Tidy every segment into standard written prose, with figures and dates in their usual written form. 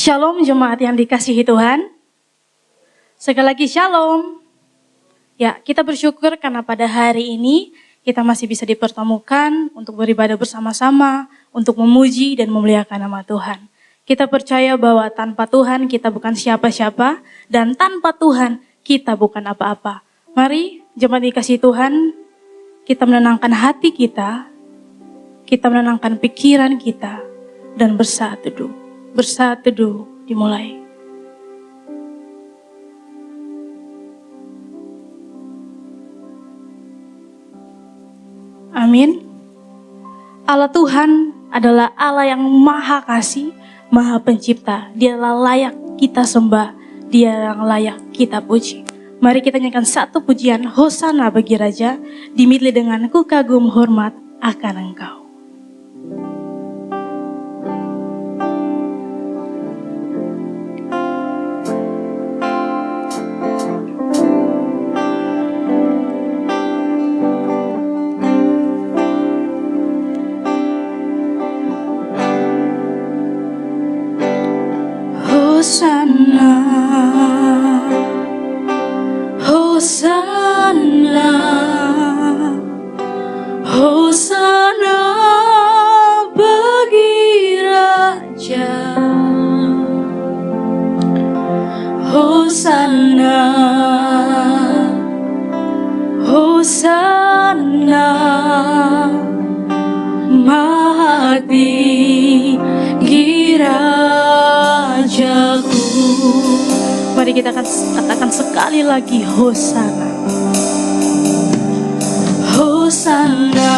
Shalom jemaat yang dikasihi Tuhan. Sekali lagi shalom. Ya, kita bersyukur karena pada hari ini kita masih bisa dipertemukan untuk beribadah bersama-sama, untuk memuji dan memuliakan nama Tuhan. Kita percaya bahwa tanpa Tuhan kita bukan siapa-siapa dan tanpa Tuhan kita bukan apa-apa. Mari jemaat dikasihi Tuhan, kita menenangkan hati kita menenangkan pikiran kita dan bersaat teduh. Bersaat teduh dimulai. Amin. Allah Tuhan adalah Allah yang maha kasih, maha pencipta. Dia adalah layak kita sembah, Dia yang layak kita puji. Mari kita nyanyikan satu pujian Hosana bagi Raja, dimilih dengan ku kagum hormat akan Engkau. Hosana, Hosana, Hosana bagi Raja. Hosana, Hosana, maha tinggi Rajaku. Mari kita akan katakan sekali lagi Hosana. Hosana,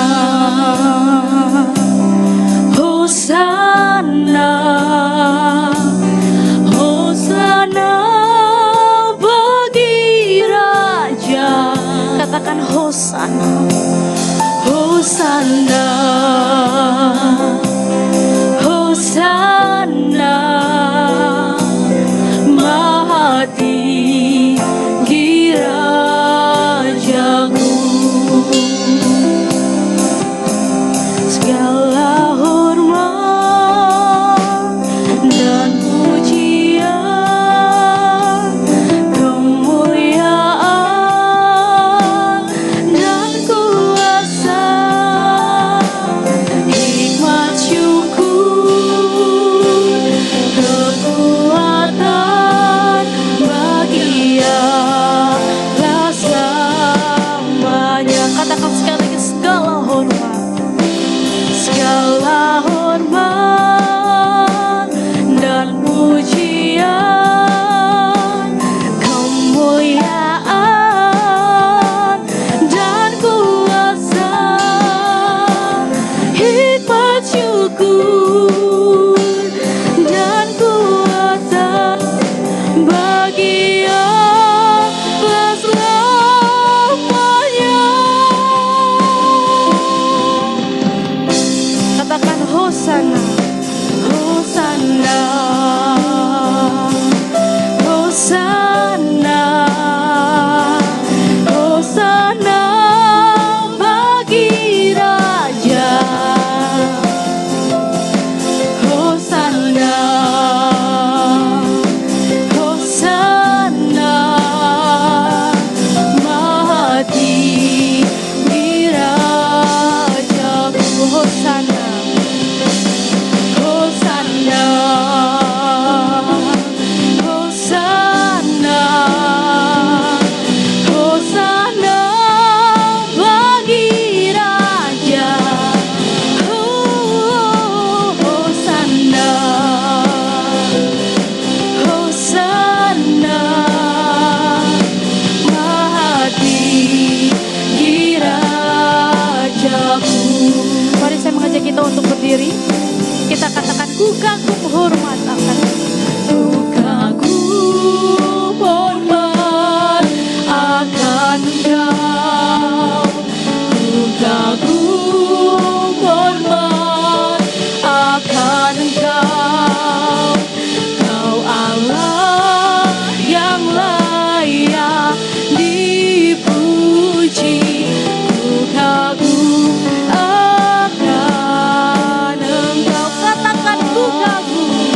Hosana, Hosana bagi Raja. Katakan Hosana, Hosana, Hosana, maha tinggi Rajaku. Segala hormat dan pujian, kemuliaan dan kuasa, hikmat syukur, kekuatan bagi Allah selamanya. Katakan sekali lagi, segala hormat, segala hormat dan pujian, kemuliaan dan kuasa, hikmat syukur dan kuasa bagi Allah selamanya. Katakan Hosana, Hosana, Hosana, Hosana bagi Raja. Hosana, Hosana, maha tinggi Rajaku. Hosana, Hosana, Hosana, Hosana bagi Raja. Hosana, Hosana, maha tinggi Rajaku. Mari saya mengajak kita untuk berdiri. Kita katakan ku kagum hormat akan Ku kagum hormat akan Engkau. Ku kagum hormat akan Engkau. Kau Allah yang layak dipuji. Ku kagum akan Engkau. Katakan ku kagum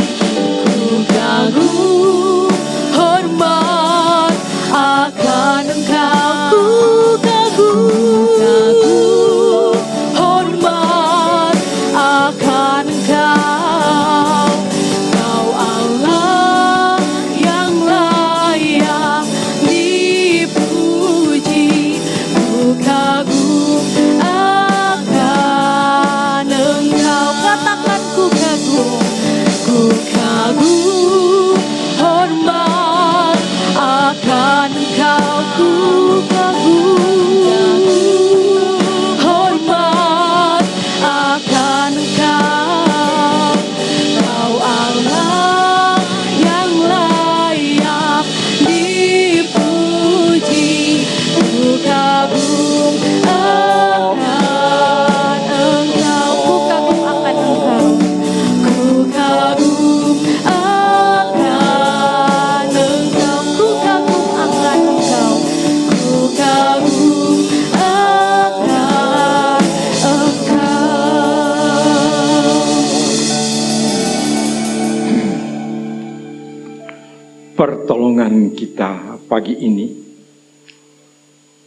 pertolongan kita pagi ini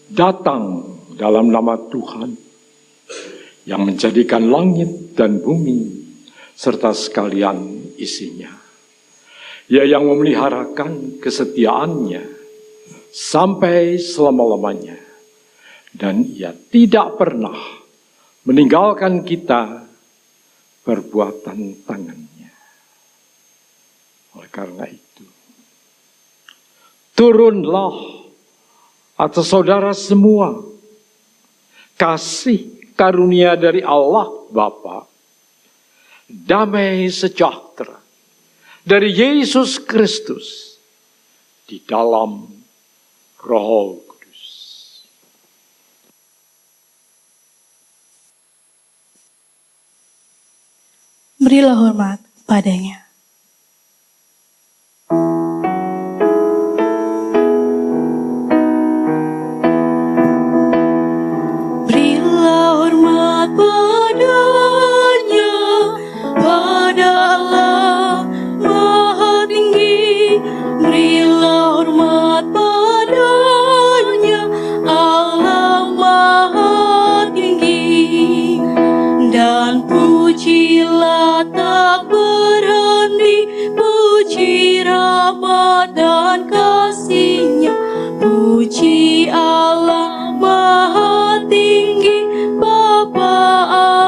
datang dalam nama Tuhan yang menjadikan langit dan bumi serta sekalian isinya. Ia yang memeliharakan kesetiaannya sampai selama-lamanya, dan ia tidak pernah meninggalkan kita perbuatan tangannya. Oleh karena itu, turunlah atas saudara semua kasih karunia dari Allah Bapa, damai sejahtera dari Yesus Kristus di dalam Roh Kudus. Berilah hormat padanya. Puji Allah Maha Tinggi, Bapa,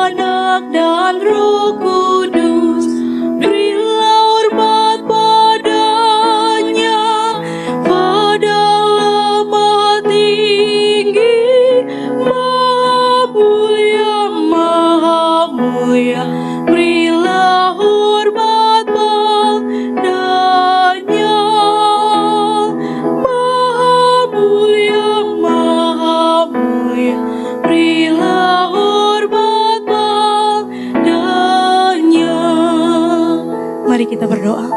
Anak, dan Roh Kudus. Berilah hormat padanya, pada Allah Maha Tinggi, Maha Mulia, Maha Mulia. Berilah hormat padanya, berilah hormat padanya. Mari kita berdoa.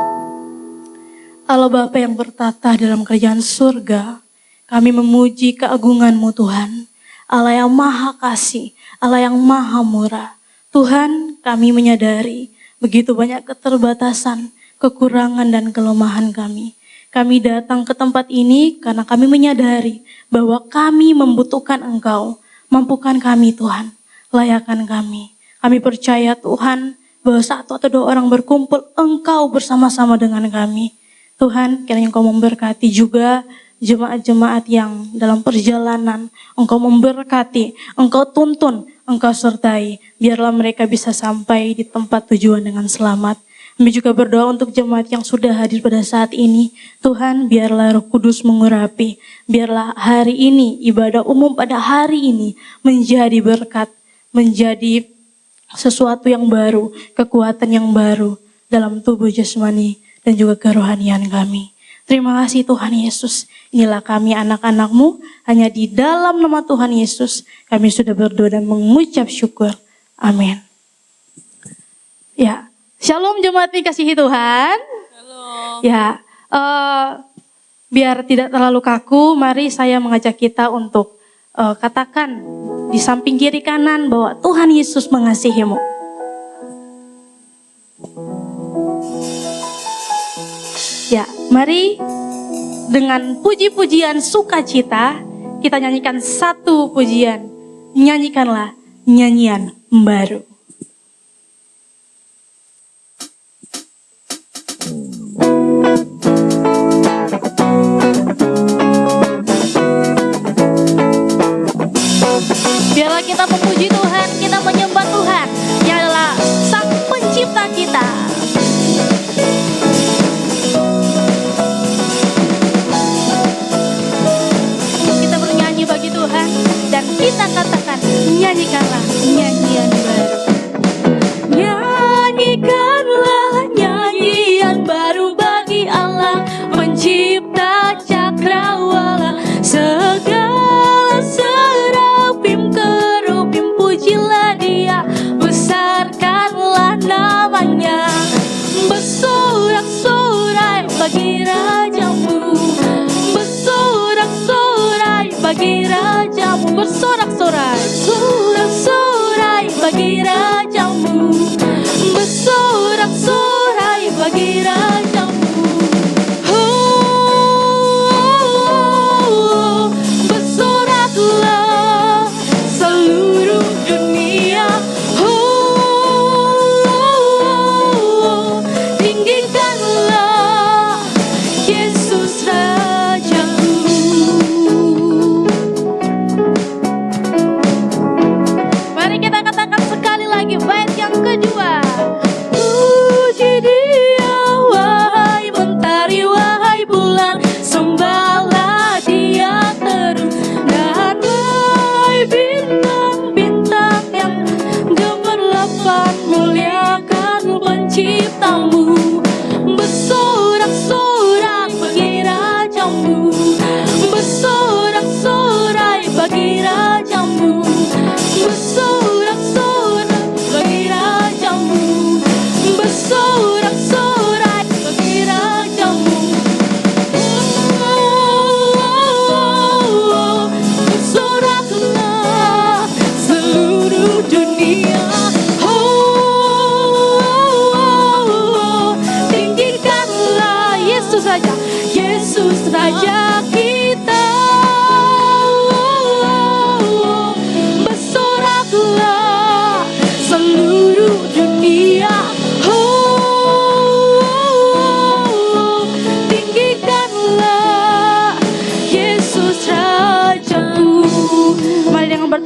Allah Bapa yang bertata dalam kerajaan surga, kami memuji keagungan-Mu Tuhan. Allah yang maha kasih, Allah yang maha murah. Tuhan, kami menyadari begitu banyak keterbatasan, kekurangan dan kelemahan kami. Kami datang ke tempat ini karena kami menyadari bahwa kami membutuhkan Engkau. Mampukan kami Tuhan, layakan kami. Kami percaya Tuhan bahwa satu atau dua orang berkumpul, Engkau bersama-sama dengan kami. Tuhan, kiranya Engkau memberkati juga jemaat-jemaat yang dalam perjalanan. Engkau memberkati, Engkau tuntun, Engkau sertai. Biarlah mereka bisa sampai di tempat tujuan dengan selamat. Kami juga berdoa untuk jemaat yang sudah hadir pada saat ini. Tuhan, biarlah Roh Kudus mengurapi. Biarlah hari ini, ibadah umum pada hari ini menjadi berkat, menjadi sesuatu yang baru, kekuatan yang baru dalam tubuh jasmani dan juga kerohanian kami. Terima kasih Tuhan Yesus. Inilah kami anak-anak-Mu, hanya di dalam nama Tuhan Yesus kami sudah berdoa dan mengucap syukur. Amin. Ya. Shalom jemaat dikasihi Tuhan. Shalom. Ya, biar tidak terlalu kaku, mari saya mengajak kita untuk katakan di samping kiri kanan bahwa Tuhan Yesus mengasihimu. Ya, mari dengan puji-pujian sukacita kita nyanyikan satu pujian. Nyanyikanlah nyanyian baru. Biarlah kita memuji Tuhan, kita menyembah Tuhan yang adalah Sang Pencipta kita. Kita bernyanyi bagi Tuhan dan kita katakan, nyanyikanlah nyanyian baru. Nyanyikanlah nyanyian baru bagi Allah, Pencipta cakrawala. Segala serafim kerubim pujilah Dia, besarkanlah namanya. Bersorak-sorai bagi Rajamu, bersorak-sorai bagi Rajamu, bersorak-sorai, sorak-sorai bagi Rajamu, bersorak-sorai bagi Rajamu. Oh,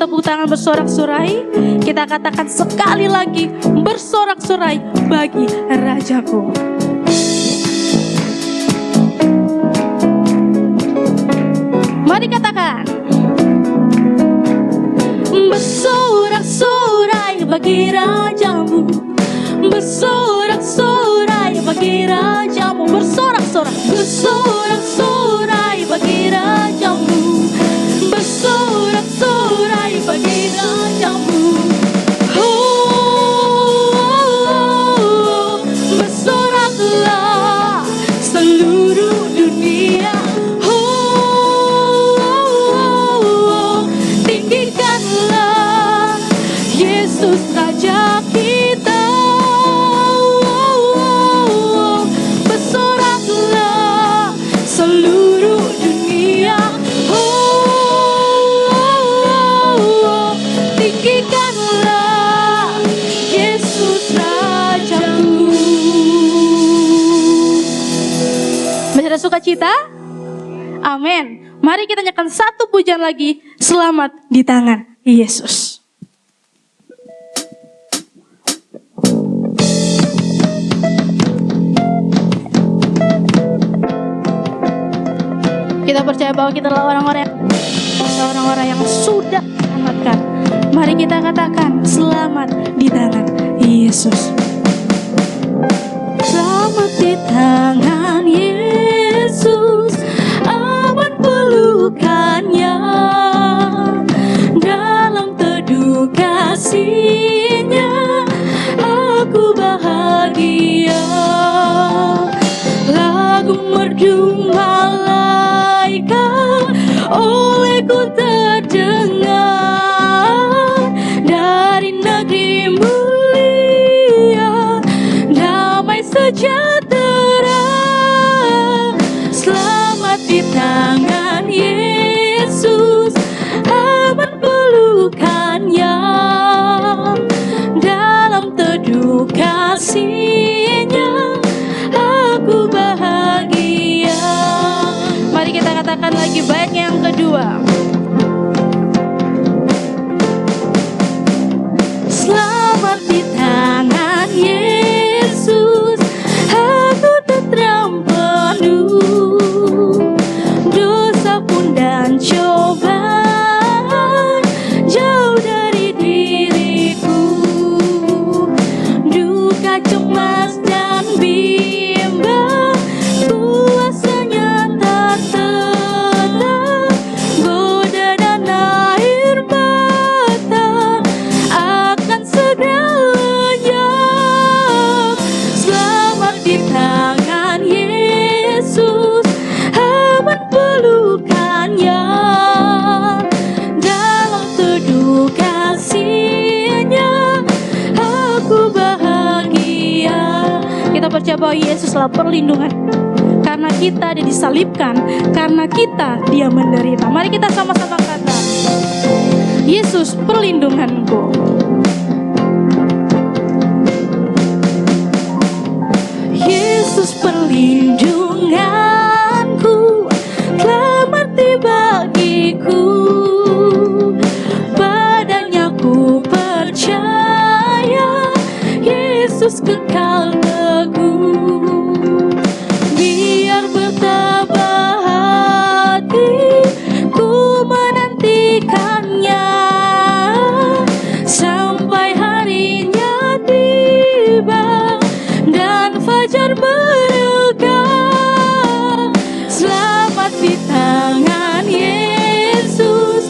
tepuk tangan bersorak-sorai. Kita katakan sekali lagi, bersorak-sorai bagi Rajaku. Mari katakan, bersorak-sorai bagi Rajamu, bersorak-sorai bagi Rajamu, bersorak-sorai, bersorak-sorai bagi Rajamu, bersorak-sorai bagi Rajamu. Oh, bersoraklah seluruh dunia. Tinggikanlah Yesus Raja kita. Bersoraklah seluruh dunia. Tinggikanlah Yesus Rajaku. Masih ada sukacita? Amin. Mari kita nyanyikan satu pujian lagi, selamat di tangan Yesus. Kita percaya bahwa kita adalah orang-orang yang sudah diselamatkan. Mari kita katakan, selamat di tangan Yesus. Selamat di tangan Yesus, aman pelukannya, dalam teduh kasih-Nya aku bahagia. Lagu merdu malaikat olehku terdengar, dari negeri mulia damai sejahtera. Selamat di tangan Yesus, aman pelukannya, dalam teduh kasih-Nya aku bahagia. Mari kita katakan lagi bait yang kedua. Selamat di tangan Yesus, aku tentram penuh, dosa pun dan cobaan jauh dari diriku, duka cemas dan bimbang kuasanya tak tenang, goda dan air mata akan segera lenyap. Selamat di tangan Yesus, aman pelukannya, dalam teduh kasih-Nya aku bahagia. Kita percaya bahwa Yesuslah perlindungan. Karena kita dia disalibkan, karena kita dia menderita. Mari kita sama-sama kata, Yesus perlindunganku. Yesus perlindunganku, telah mati bagiku, padanya ku percaya, Yesus kekal teguh. Biar bertabah hati ku menantikannya, sampai harinya tiba dan fajar mereka. Selamat di tangan Yesus,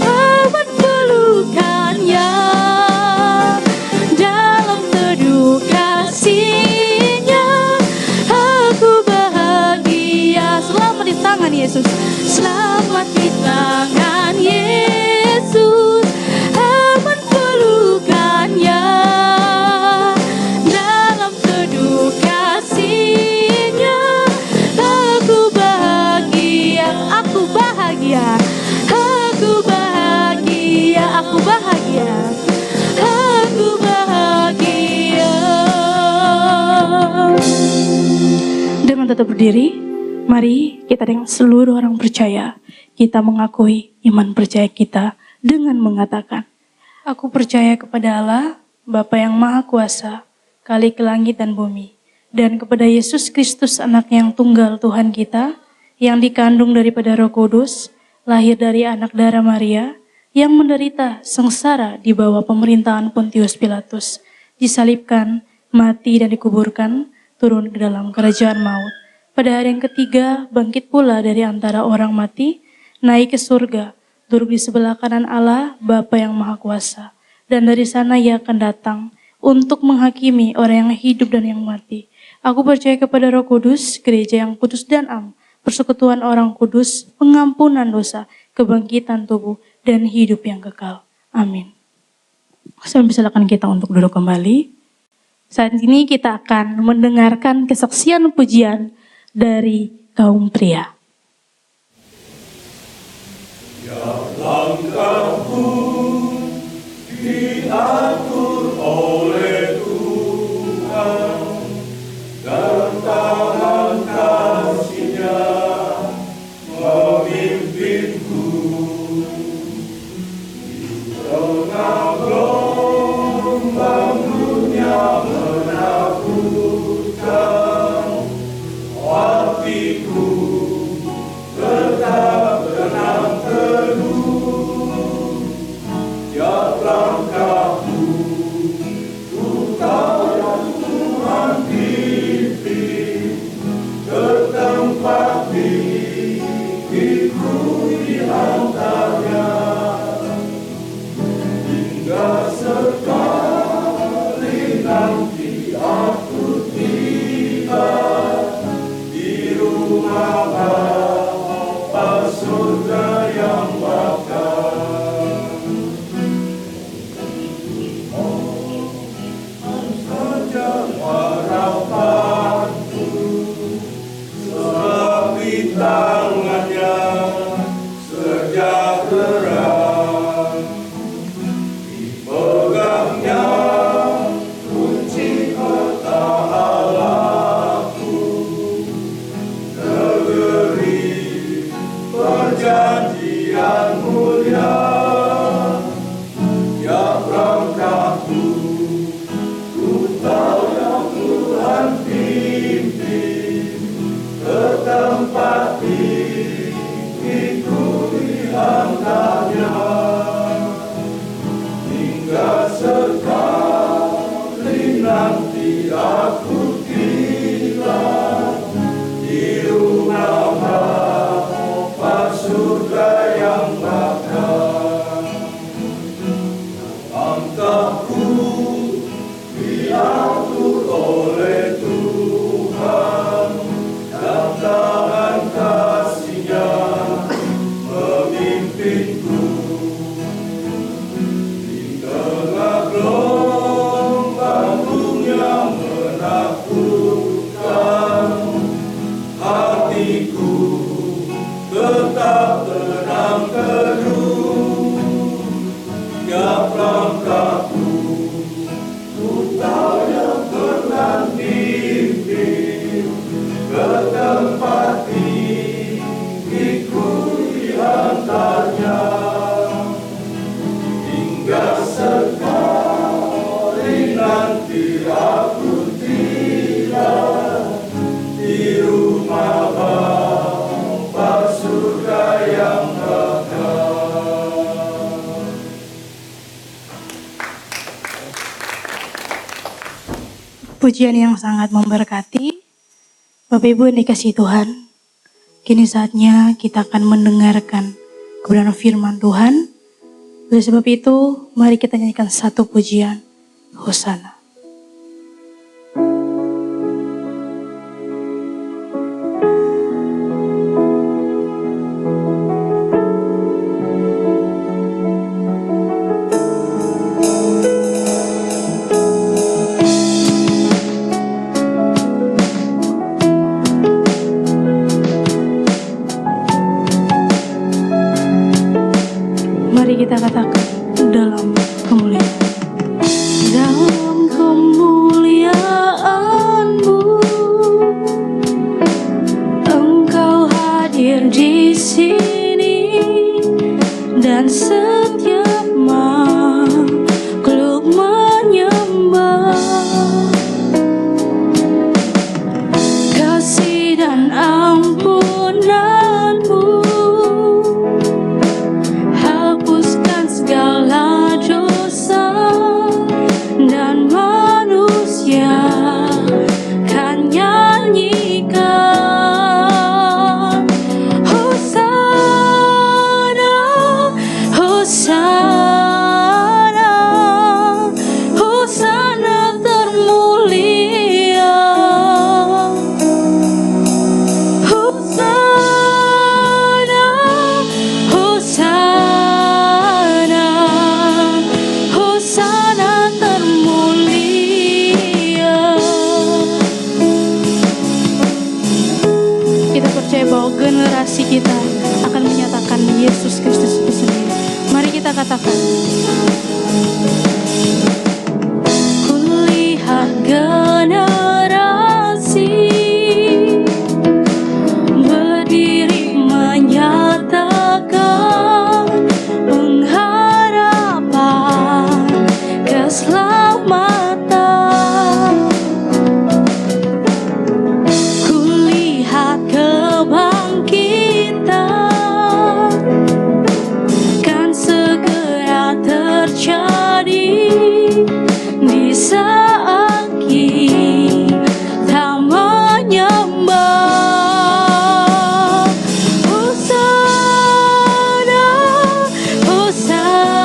aman pelukannya, dalam teduh kasih-Nya aku bahagia. Selamat di tangan Yesus, selamat di tangan Yesus, aman pelukannya, dalam teduh kasih-Nya aku bahagia. Aku bahagia, aku bahagia, aku bahagia, aku bahagia. Dengan tetap berdiri, mari kita dengan seluruh orang percaya, kita mengakui iman percaya kita dengan mengatakan, "Aku percaya kepada Allah, Bapa yang Maha Kuasa, Khalik langit dan bumi, dan kepada Yesus Kristus Anak-Nya yang tunggal Tuhan kita, yang dikandung daripada Roh Kudus, lahir dari anak darah Maria, yang menderita sengsara di bawah pemerintahan Pontius Pilatus, disalibkan, mati dan dikuburkan, turun ke dalam kerajaan maut. Pada hari yang ketiga, bangkit pula dari antara orang mati, naik ke surga, duduk di sebelah kanan Allah, Bapa yang Maha Kuasa. Dan dari sana Ia akan datang untuk menghakimi orang yang hidup dan yang mati. Aku percaya kepada Roh Kudus, gereja yang kudus dan am, persekutuan orang kudus, pengampunan dosa, kebangkitan tubuh, dan hidup yang kekal. Amin." Saya silakan kita untuk duduk kembali. Saat ini kita akan mendengarkan kesaksian pujian dari kaum pria. Langkahku diatur oleh Tuhan, dan tangan kasih-Nya memimpinku. Di tengah gelombang dunia menakutkan, hatiku tetap tenang teduh. Tiap langkahku ku tahu yang Tuhan pimpin ke tempat diriku diantaranya. Hingga sekali nanti aku tiba di rumah Bapa surga yang bakal. Saja harapanku, sebab di tangan-Nya sejahtera. Dipegangnya kunci peta Allahku, negeri perjanjian mulia. Tiap langkahku ku tahu yang Tuhan pimpin ke tempat diriku diantaranya. Hingga sekali nanti aku tiba di rumah Bapa surga yang bakal. Langkahku diatur oleh Tuhan, dan tangan kasih-Nya memimpinku. Di tengah gelombang dunia menakutkan, hatiku tetap tenang teduh. Tiap langkahku ku tahu yang Tuhan pimpin ke tempat diriku diantaranya. Hingga sekali nanti aku tiba di rumah Bapa surga yang bakal. Pujian yang sangat memberkati. Bapak Ibu yang dikasihi Tuhan, kini saatnya kita akan mendengarkan kebenaran firman Tuhan. Oleh sebab itu, mari kita nyanyikan satu pujian, Hosana. Mari kita katakan dalam kemuliaan. Dalam kemuliaan-Mu, Engkau hadir di sini dan setia generasi kita akan menyatakan Yesus Kristus itu sendiri. Mari kita katakan. Kulihat generasi berdiri menyatakan pengharapan keselamatan. Kulihat kebangkitan kan segera terjadi di saat kita menyembah. Hosana, Hosana,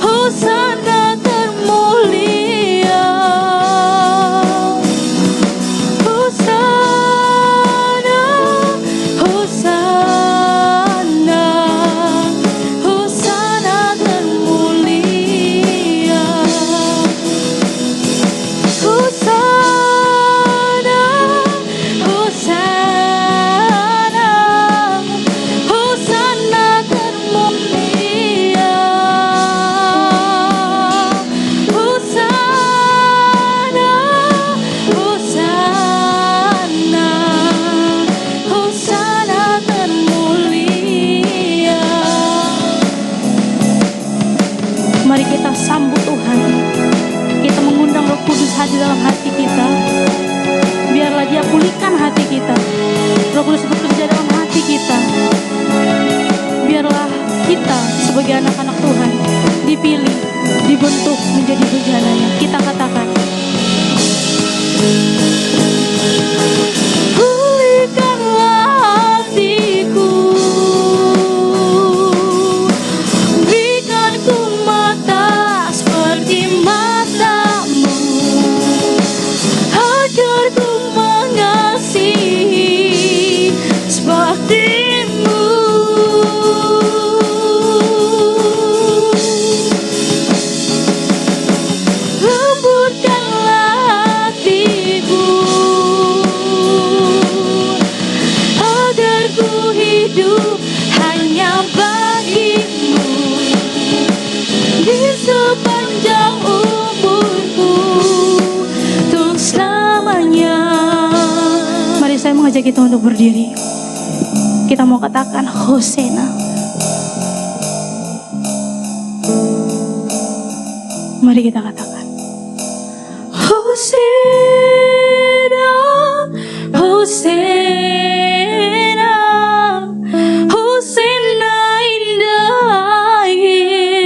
Hosana termulia. Hosana, Hosana, Hosana termulia. Hosana, Hosana, Hosana termulia. Hosana, Hosana, Hosana termulia. Mari kita sambut Tuhan. Kita mengundang Roh Kudus hadir dalam hati kita. Biarlah Dia pulihkan hati kita. Roh Kudus bekerja dalam hati kita. Biarlah kita sebagai anak-anak Tuhan dipilih, dibentuk menjadi bejananya. Kita katakan. Pulihkanlah hatiku, berikan ku mata seperti matamu, agar ku mengasihi sepertimu. Lembutkanlah hatiku, agar ku hidup hanya bagimu di sepanjang umurku untuk selamanya. Mari saya mengajak kita untuk berdiri. Kita mau katakan Hosana. Mari kita katakan Hosana, Hosana, Hosana in the highest.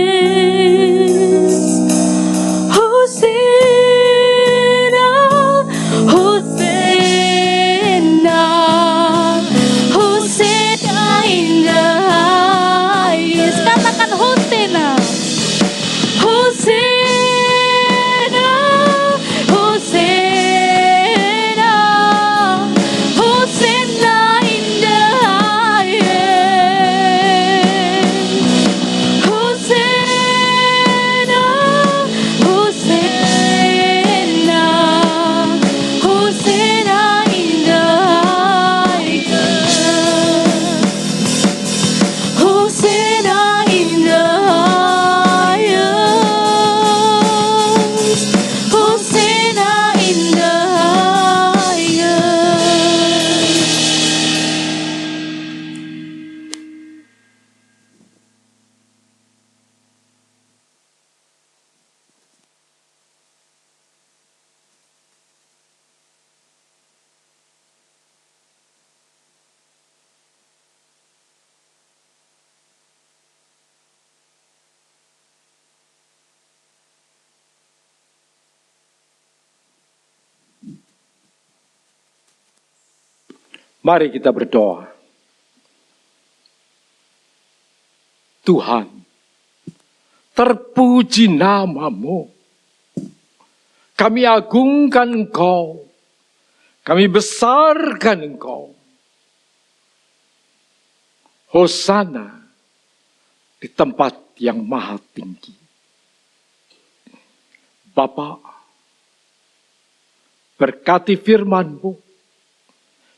Hosana, Hosana, Hosana in the highest. Katakan Hosana. Hosana, Hosana, Hosana in the highest. Hosana, Hosana, Hosana in the highest. Hosana in the highest. Hosana in the highest. Mari kita berdoa. Tuhan, terpuji nama-Mu. Kami agungkan Engkau. Kami besarkan Engkau. Hosana di tempat yang maha tinggi. Bapa, berkati firman-Mu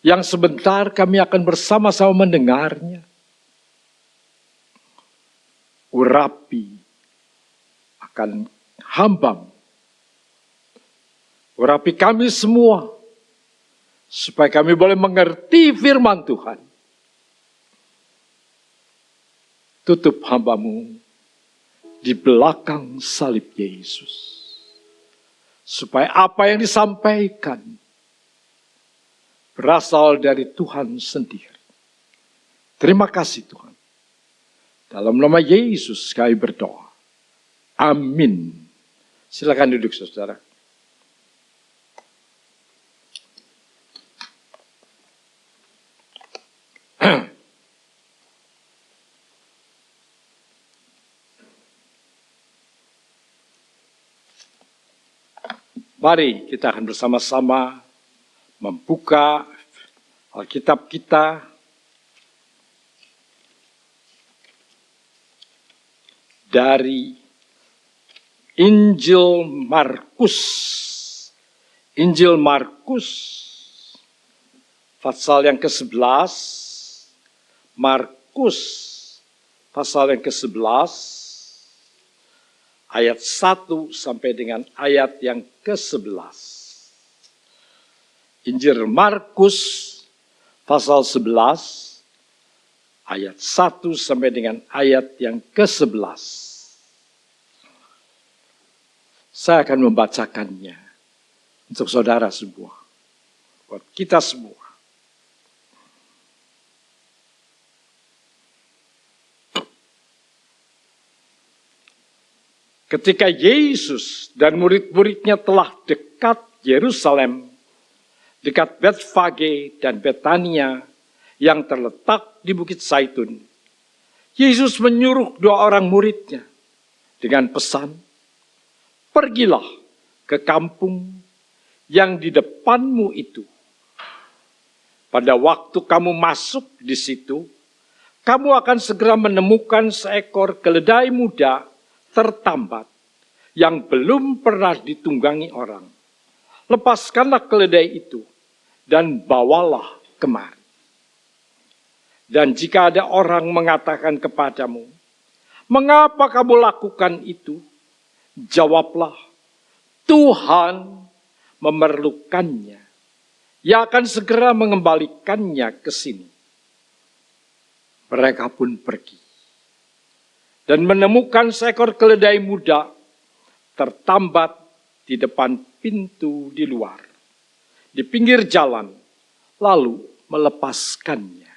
yang sebentar kami akan bersama-sama mendengarnya. Urapi akan hamba-Mu. Urapi kami semua, supaya kami boleh mengerti firman Tuhan. Tutup hamba-Mu di belakang salib Yesus. Supaya apa yang disampaikan berasal dari Tuhan sendiri. Terima kasih Tuhan. Dalam nama Yesus kami berdoa. Amin. Silakan duduk saudara. Mari kita akan bersama-sama membuka Alkitab kita dari Injil Markus. Injil Markus pasal yang ke-11. Markus pasal yang ke-11 ayat 1 sampai dengan ayat yang ke-11. Injil Markus pasal 11 ayat 1 sampai dengan ayat yang ke-11. Saya akan membacakannya untuk saudara semua, buat kita semua. Ketika Yesus dan murid-muridnya telah dekat Yerusalem, dekat Betfage dan Betania yang terletak di Bukit Zaitun, Yesus menyuruh 2 orang muridnya dengan pesan, "Pergilah ke kampung yang di depanmu itu. Pada waktu kamu masuk di situ, kamu akan segera menemukan seekor keledai muda tertambat yang belum pernah ditunggangi orang. Lepaskanlah keledai itu dan bawalah kemari. Dan jika ada orang mengatakan kepadamu, 'Mengapa kamu lakukan itu?' Jawablah, 'Tuhan memerlukannya. Ia akan segera mengembalikannya ke sini.' Mereka pun pergi dan menemukan seekor keledai muda tertambat di depan pintu di luar, di pinggir jalan, lalu melepaskannya.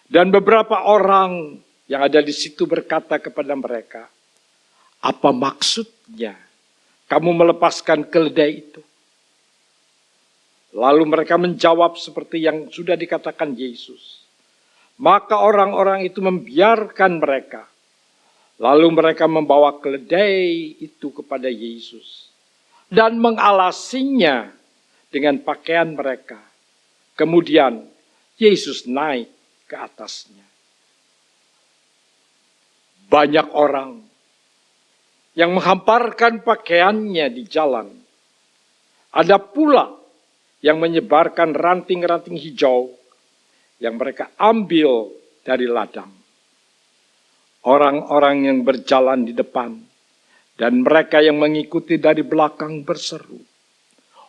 Dan beberapa orang yang ada di situ berkata kepada mereka, 'Apa maksudnya kamu melepaskan keledai itu?' Lalu mereka menjawab seperti yang sudah dikatakan Yesus. Maka orang-orang itu membiarkan mereka. Lalu mereka membawa keledai itu kepada Yesus dan mengalasinya dengan pakaian mereka. Kemudian Yesus naik ke atasnya. Banyak orang yang menghamparkan pakaiannya di jalan. Ada pula yang menyebarkan ranting-ranting hijau yang mereka ambil dari ladang. Orang-orang yang berjalan di depan dan mereka yang mengikuti dari belakang berseru,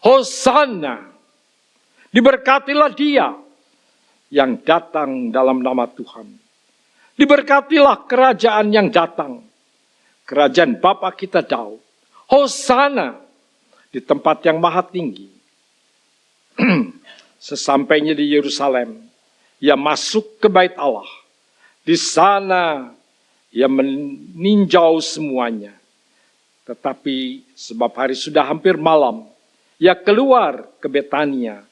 'Hosana! Diberkatilah dia yang datang dalam nama Tuhan. Diberkatilah kerajaan yang datang, kerajaan Bapa kita Daud. Hosana di tempat yang maha tinggi.' Sesampainya di Yerusalem, ia masuk ke bait Allah. Di sana ia meninjau semuanya. Tetapi sebab hari sudah hampir malam, ia keluar ke Betania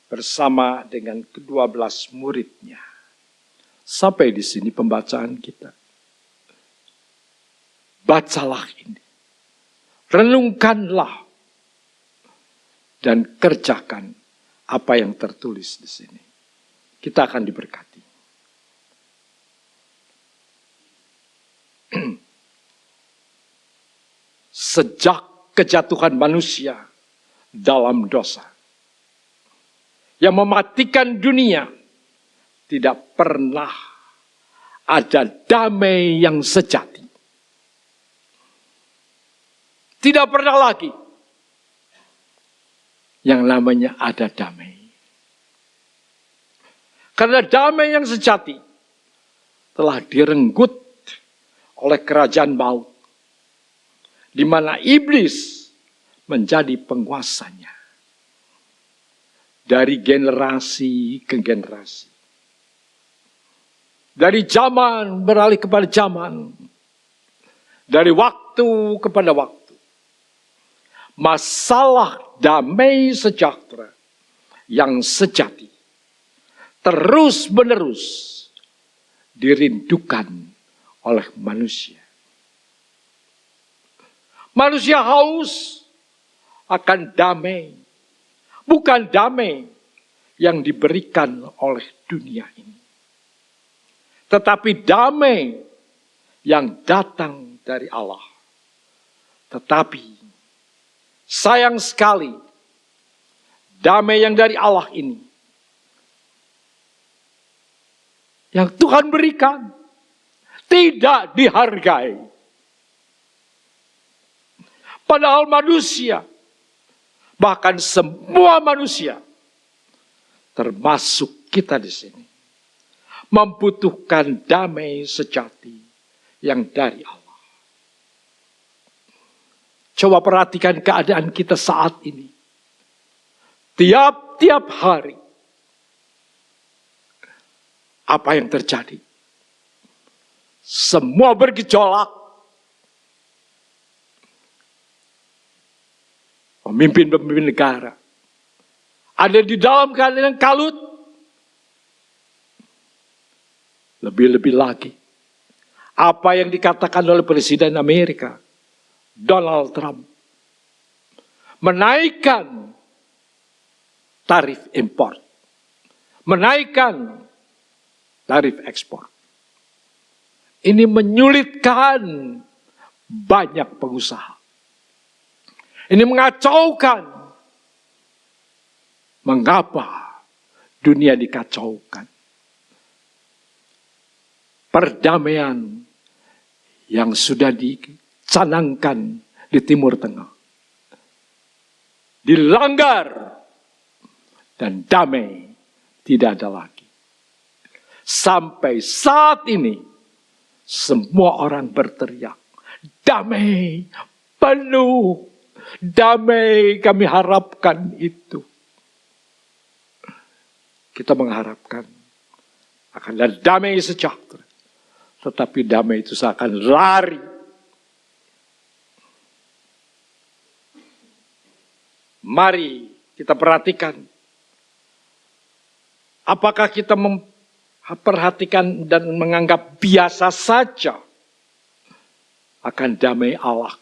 bersama dengan ke-12 muridnya." Sampai di sini pembacaan kita. Bacalah ini. Renungkanlah. Dan kerjakan apa yang tertulis di sini. Kita akan diberkati. Sejak kejatuhan manusia dalam dosa, yang mematikan dunia, tidak pernah ada damai yang sejati. Tidak pernah lagi yang namanya ada damai. Karena damai yang sejati telah direnggut oleh kerajaan maut, di mana iblis menjadi penguasanya. Dari generasi ke generasi. Dari zaman beralih kepada zaman. Dari waktu kepada waktu. Masalah damai sejahtera yang sejati terus menerus dirindukan oleh manusia. Manusia haus akan damai. Bukan damai yang diberikan oleh dunia ini. Tetapi damai yang datang dari Allah. Tetapi sayang sekali, damai yang dari Allah ini, yang Tuhan berikan, tidak dihargai. Padahal manusia, bahkan semua manusia, termasuk kita di sini, membutuhkan damai sejati yang dari Allah. Coba perhatikan keadaan kita saat ini. Tiap-tiap hari, apa yang terjadi? Semua bergejolak. Pemimpin-pemimpin negara ada di dalam keadaan yang kalut. Lebih-lebih lagi, apa yang dikatakan oleh Presiden Amerika, Donald Trump, menaikkan tarif impor, menaikkan tarif ekspor. Ini menyulitkan banyak pengusaha. Ini mengacaukan. Mengapa dunia dikacaukan? Perdamaian yang sudah dicanangkan di Timur Tengah dilanggar dan damai tidak ada lagi. Sampai saat ini semua orang berteriak, damai, penuh. Damai kami harapkan itu. Kita mengharapkan akan ada damai sejahtera. Tetapi damai itu seakan lari. Mari kita perhatikan. Apakah kita memperhatikan dan menganggap biasa saja akan damai Allah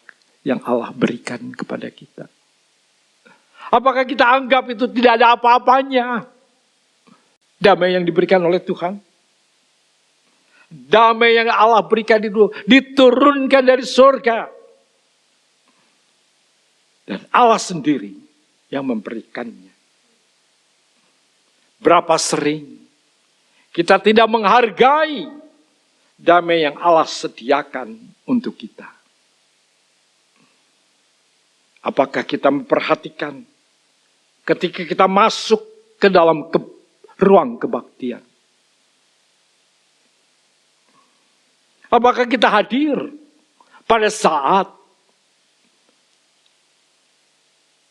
yang Allah berikan kepada kita? Apakah kita anggap itu tidak ada apa-apanya? Damai yang diberikan oleh Tuhan. Damai yang Allah berikan itu diturunkan dari surga. Dan Allah sendiri yang memberikannya. Berapa sering kita tidak menghargai damai yang Allah sediakan untuk kita. Apakah kita memperhatikan ketika kita masuk ke dalam ruang kebaktian? Apakah kita hadir pada saat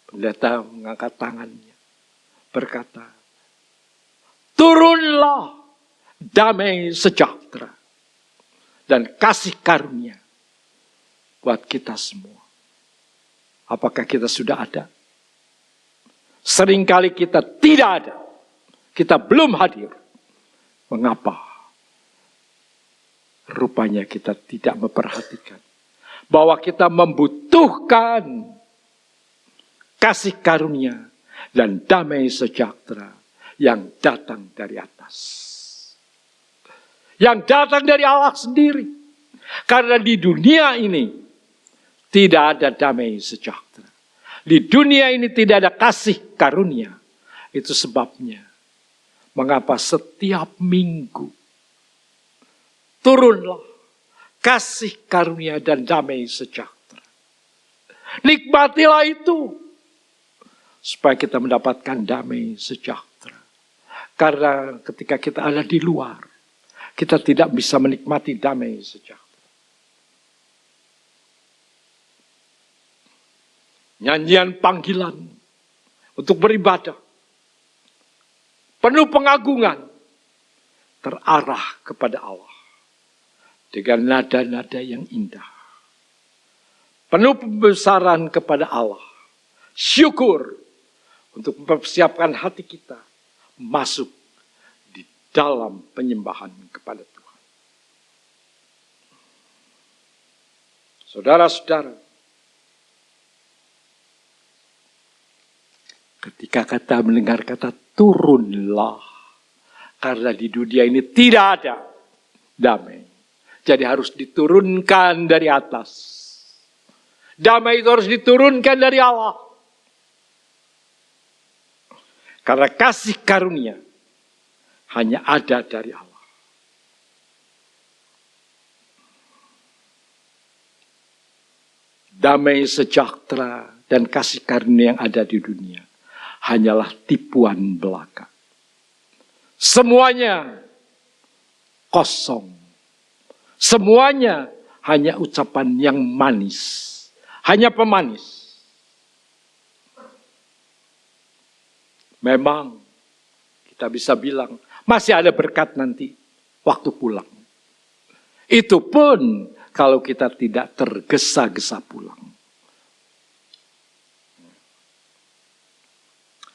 pendeta mengangkat tangannya, berkata, turunlah damai sejahtera dan kasih karunia buat kita semua. Apakah kita sudah ada? Seringkali kita tidak ada. Kita belum hadir. Mengapa? Rupanya kita tidak memperhatikan bahwa kita membutuhkan kasih karunia dan damai sejahtera yang datang dari atas. Yang datang dari Allah sendiri. Karena di dunia ini tidak ada damai sejahtera. Di dunia ini tidak ada kasih karunia Itu sebabnya mengapa setiap minggu turunlah kasih karunia dan damai sejahtera. Nikmatilah itu supaya kita mendapatkan damai sejahtera. Karena ketika kita ada di luar, kita tidak bisa menikmati damai sejahtera. Nyanyian panggilan untuk beribadah, penuh pengagungan, terarah kepada Allah dengan nada-nada yang indah. Penuh pembesaran kepada Allah, syukur untuk mempersiapkan hati kita masuk di dalam penyembahan kepada Tuhan. Saudara-saudara, ketika kita mendengar kata turunlah, karena di dunia ini tidak ada damai. Jadi harus diturunkan dari atas. Damai itu harus diturunkan dari Allah. Karena kasih karunia hanya ada dari Allah. Damai sejahtera dan kasih karunia yang ada di dunia hanyalah tipuan belaka. Semuanya kosong. Semuanya hanya ucapan yang manis. Hanya pemanis. Memang kita bisa bilang masih ada berkat nanti waktu pulang. Itu pun kalau kita tidak tergesa-gesa pulang.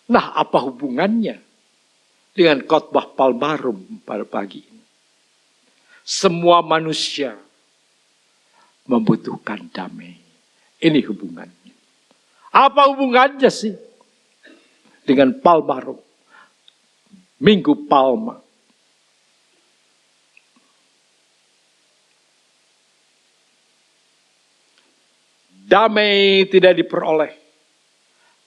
Nah, apa hubungannya dengan khotbah Palmarum pada pagi ini? Semua manusia membutuhkan damai. Ini hubungannya. Apa hubungannya sih dengan Palmarum? Minggu Palma. Damai tidak diperoleh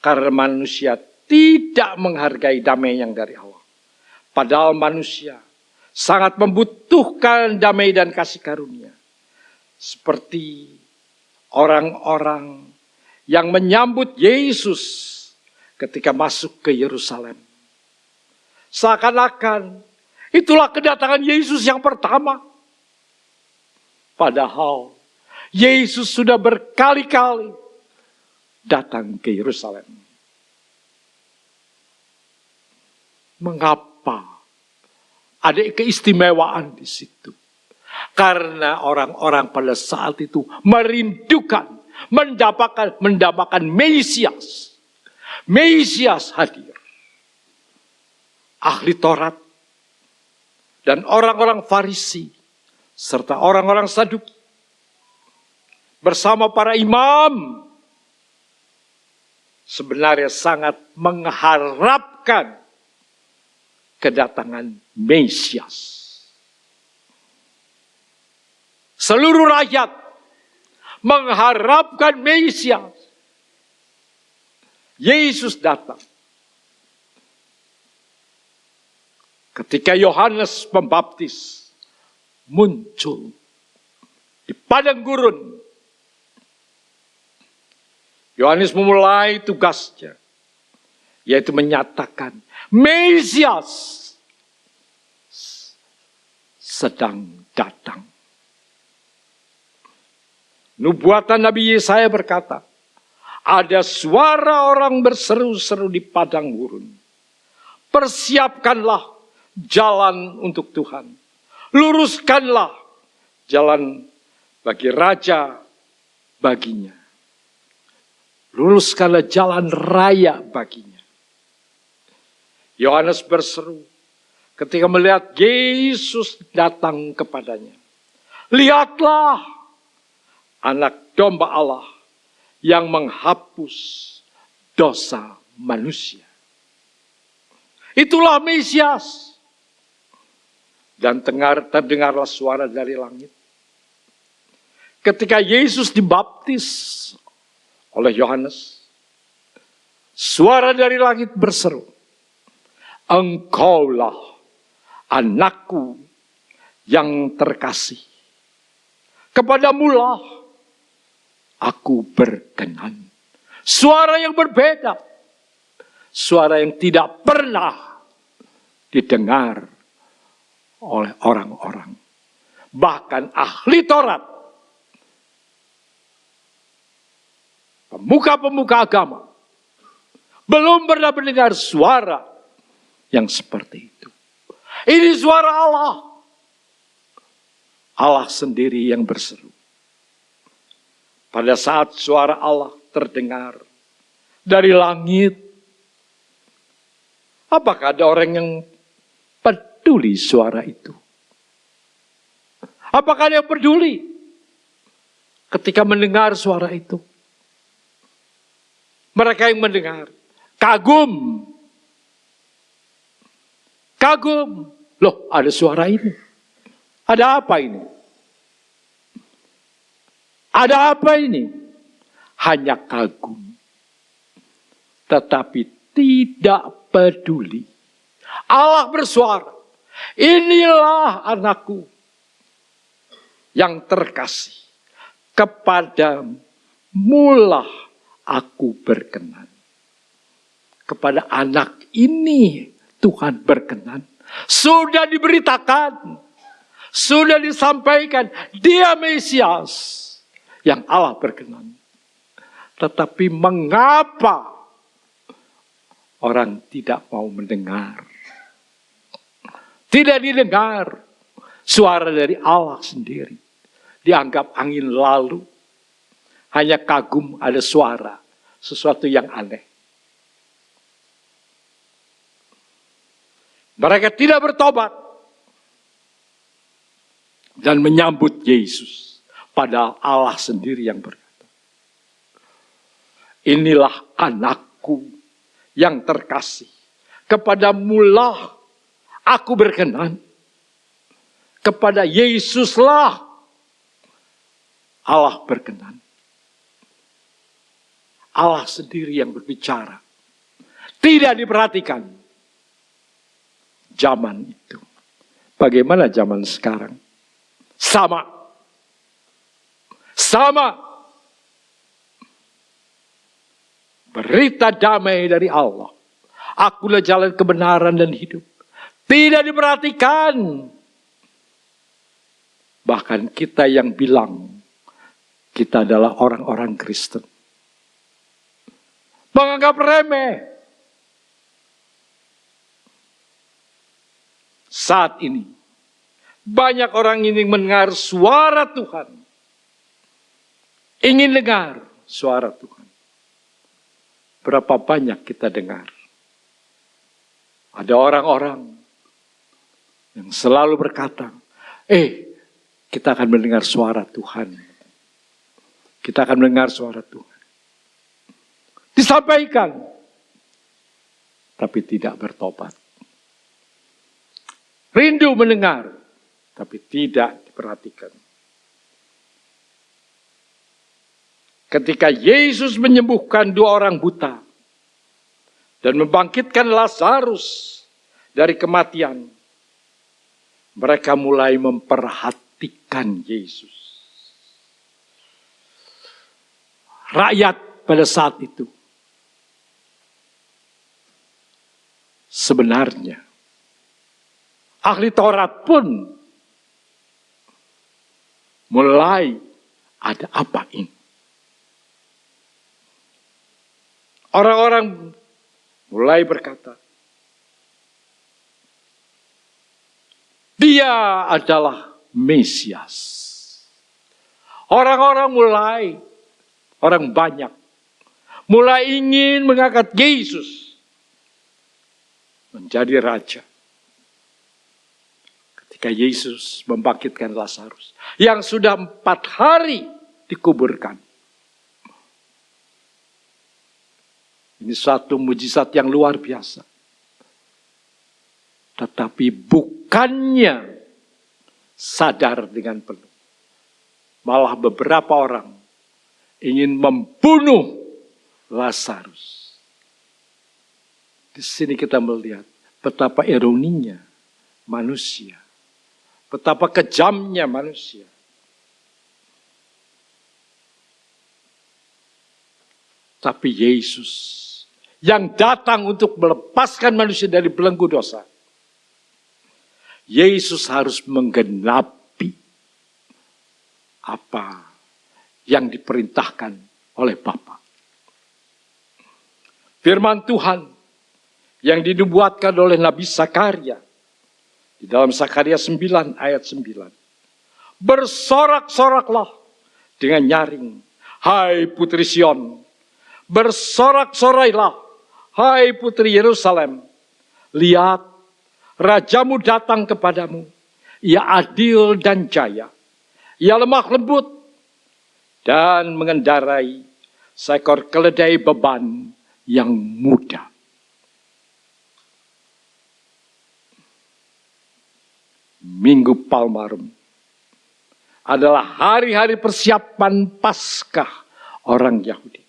karena manusia tidak menghargai damai yang dari Allah. Padahal manusia sangat membutuhkan damai dan kasih karunia. Seperti orang-orang yang menyambut Yesus ketika masuk ke Yerusalem. Seakan-akan itulah kedatangan Yesus yang pertama. Padahal Yesus sudah berkali-kali datang ke Yerusalem. Mengapa ada keistimewaan di situ? Karena orang-orang pada saat itu merindukan, mendapatkan Mesias. Mesias hadir. Ahli Taurat dan orang-orang Farisi serta orang-orang Saduki bersama para imam sebenarnya sangat mengharapkan kedatangan Mesias. Seluruh rakyat mengharapkan Mesias. Yesus datang. Ketika Yohanes Pembaptis muncul di padang gurun, Yohanes memulai tugasnya, yaitu menyatakan Mesias sedang datang. Nubuatan Nabi Yesaya berkata, ada suara orang berseru-seru di padang gurun. Persiapkanlah jalan untuk Tuhan. Luruskanlah jalan bagi raja baginya. Luruskanlah jalan raya baginya. Yohanes berseru ketika melihat Yesus datang kepadanya. Lihatlah anak domba Allah yang menghapus dosa manusia. Itulah Mesias. Dan terdengarlah suara dari langit. Ketika Yesus dibaptis oleh Yohanes, suara dari langit berseru, Engkaulah anakku yang terkasih. Kepadamulah aku berkenan. Suara yang berbeda. Suara yang tidak pernah didengar oleh orang-orang. Bahkan ahli Taurat, pemuka-pemuka agama, belum pernah mendengar suara yang seperti itu. Ini suara Allah. Allah sendiri yang berseru. Pada saat suara Allah terdengar dari langit, apakah ada orang yang peduli suara itu? Apakah ada yang peduli ketika mendengar suara itu? Mereka yang mendengar kagum. Kagum. Loh, ada suara ini. Ada apa ini? Ada apa ini? Hanya kagum. Tetapi tidak peduli. Allah bersuara. Inilah anakku yang terkasih. Kepadamulah aku berkenan. Kepada anak ini Tuhan berkenan. Sudah diberitakan. Sudah disampaikan. Dia Mesias yang Allah berkenan. Tetapi mengapa orang tidak mau mendengar? Tidak didengar suara dari Allah sendiri. Dianggap angin lalu. Hanya kagum ada suara. Sesuatu yang aneh. Mereka tidak bertobat. Dan menyambut Yesus. Padahal Allah sendiri yang berkata. Inilah anakku yang terkasih. Kepadamulah aku berkenan. Kepada Yesuslah Allah berkenan. Allah sendiri yang berbicara. Tidak diperhatikan. Zaman itu. Bagaimana zaman sekarang? Sama. Sama. Berita damai dari Allah. Akulah jalan kebenaran dan hidup. Tidak diperhatikan. Bahkan kita yang bilang kita adalah orang-orang Kristen. Menganggap remeh. Saat ini, banyak orang ingin mendengar suara Tuhan. Ingin dengar suara Tuhan. Berapa banyak kita dengar? Ada orang-orang yang selalu berkata, kita akan mendengar suara Tuhan. Kita akan mendengar suara Tuhan. Disampaikan, tapi tidak bertobat. Rindu mendengar, tapi tidak diperhatikan. Ketika Yesus menyembuhkan 2 orang buta dan membangkitkan Lazarus dari kematian, mereka mulai memperhatikan Yesus. Rakyat pada saat itu sebenarnya ahli Taurat pun mulai ada apa ini? Orang-orang mulai berkata, dia adalah Mesias. Orang-orang orang banyak mulai ingin mengangkat Yesus menjadi raja. Ketika Yesus membangkitkan Lazarus yang sudah 4 hari dikuburkan. Ini suatu mujizat yang luar biasa. Tetapi bukannya sadar dengan penuh. Malah beberapa orang ingin membunuh Lazarus. Di sini kita melihat betapa ironinya manusia, betapa kejamnya manusia. Tapi Yesus yang datang untuk melepaskan manusia dari belenggu dosa, Yesus harus menggenapi apa yang diperintahkan oleh Bapa. Firman Tuhan yang dinubuatkan oleh Nabi Zakaria di dalam Zakaria 9 ayat 9. Bersorak-soraklah dengan nyaring, hai putri Sion. Bersorak-sorailah, hai putri Yerusalem. Lihat, rajamu datang kepadamu. Ia adil dan jaya. Ia lemah lembut dan mengendarai seekor keledai beban yang muda. Minggu Palmarum adalah hari-hari persiapan Paskah orang Yahudi.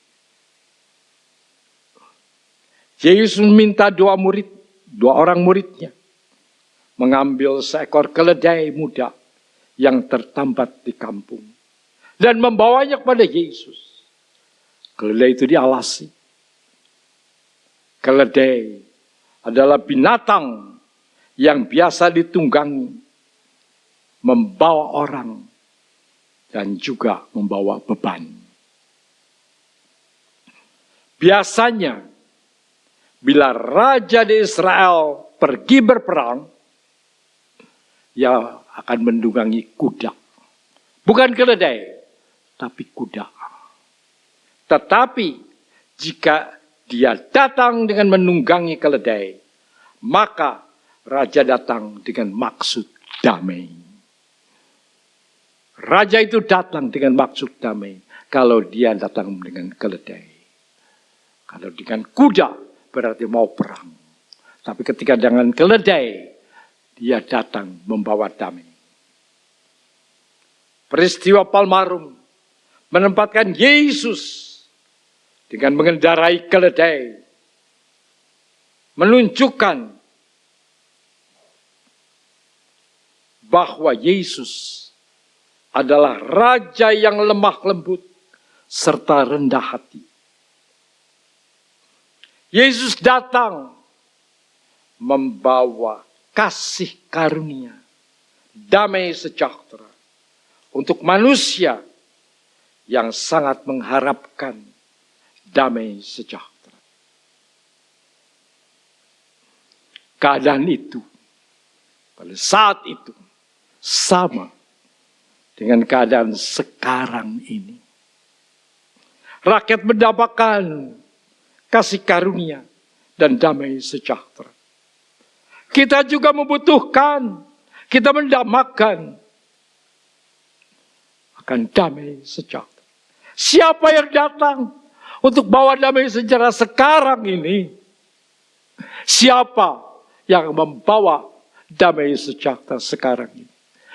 Yesus meminta dua orang muridnya mengambil seekor keledai muda yang tertambat di kampung dan membawanya kepada Yesus. Keledai itu dialasi. Keledai adalah binatang yang biasa ditunggangi, membawa orang dan juga membawa beban. Biasanya bila raja di Israel pergi berperang, ia akan menunggangi kuda. Bukan keledai, tapi kuda. Tetapi jika dia datang dengan menunggangi keledai, maka raja datang dengan maksud damai. Raja itu datang dengan maksud damai kalau dia datang dengan keledai. Kalau dengan kuda berarti mau perang. Tapi ketika dengan keledai, dia datang membawa damai. Peristiwa Palmarum menempatkan Yesus dengan mengendarai keledai, menunjukkan bahwa Yesus adalah raja yang lemah lembut serta rendah hati. Yesus datang membawa kasih karunia, damai sejahtera untuk manusia yang sangat mengharapkan damai sejahtera. Keadaan itu pada saat itu sama dengan keadaan sekarang ini. Rakyat mendapatkan kasih karunia dan damai sejahtera. Kita juga membutuhkan, kita mendambakan akan damai sejahtera. Siapa yang datang untuk bawa damai sejahtera sekarang ini? Siapa yang membawa damai sejahtera sekarang ini?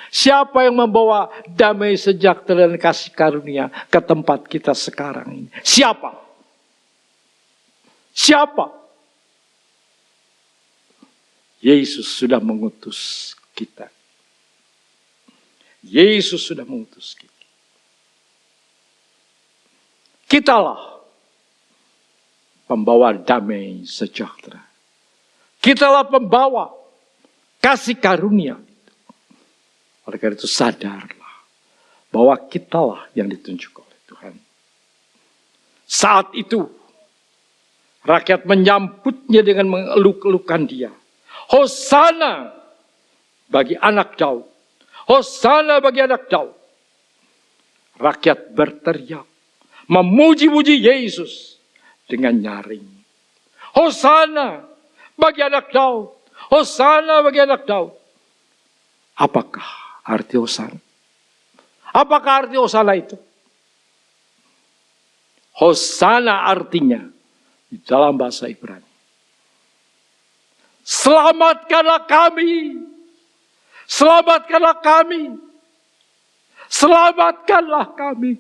Siapa yang membawa damai sejahtera dan kasih karunia ke tempat kita sekarang ini? Siapa? Siapa? Yesus sudah mengutus kita. Yesus sudah mengutus kita. Kitalah pembawa damai sejahtera. Kitalah pembawa kasih karunia. Oleh karena itu sadarlah bahwa kitalah yang ditunjuk oleh Tuhan. Saat itu rakyat menyambutnya dengan mengeluk-elukan dia. Hosana bagi anak Daud. Hosana bagi anak Daud. Rakyat berteriak, memuji-muji Yesus dengan nyaring. Hosana bagi anak Daud. Hosana bagi anak Daud. Apakah arti Hosana? Apakah arti Hosana itu? Hosana artinya di dalam bahasa Ibrani, selamatkanlah kami, selamatkanlah kami, selamatkanlah kami.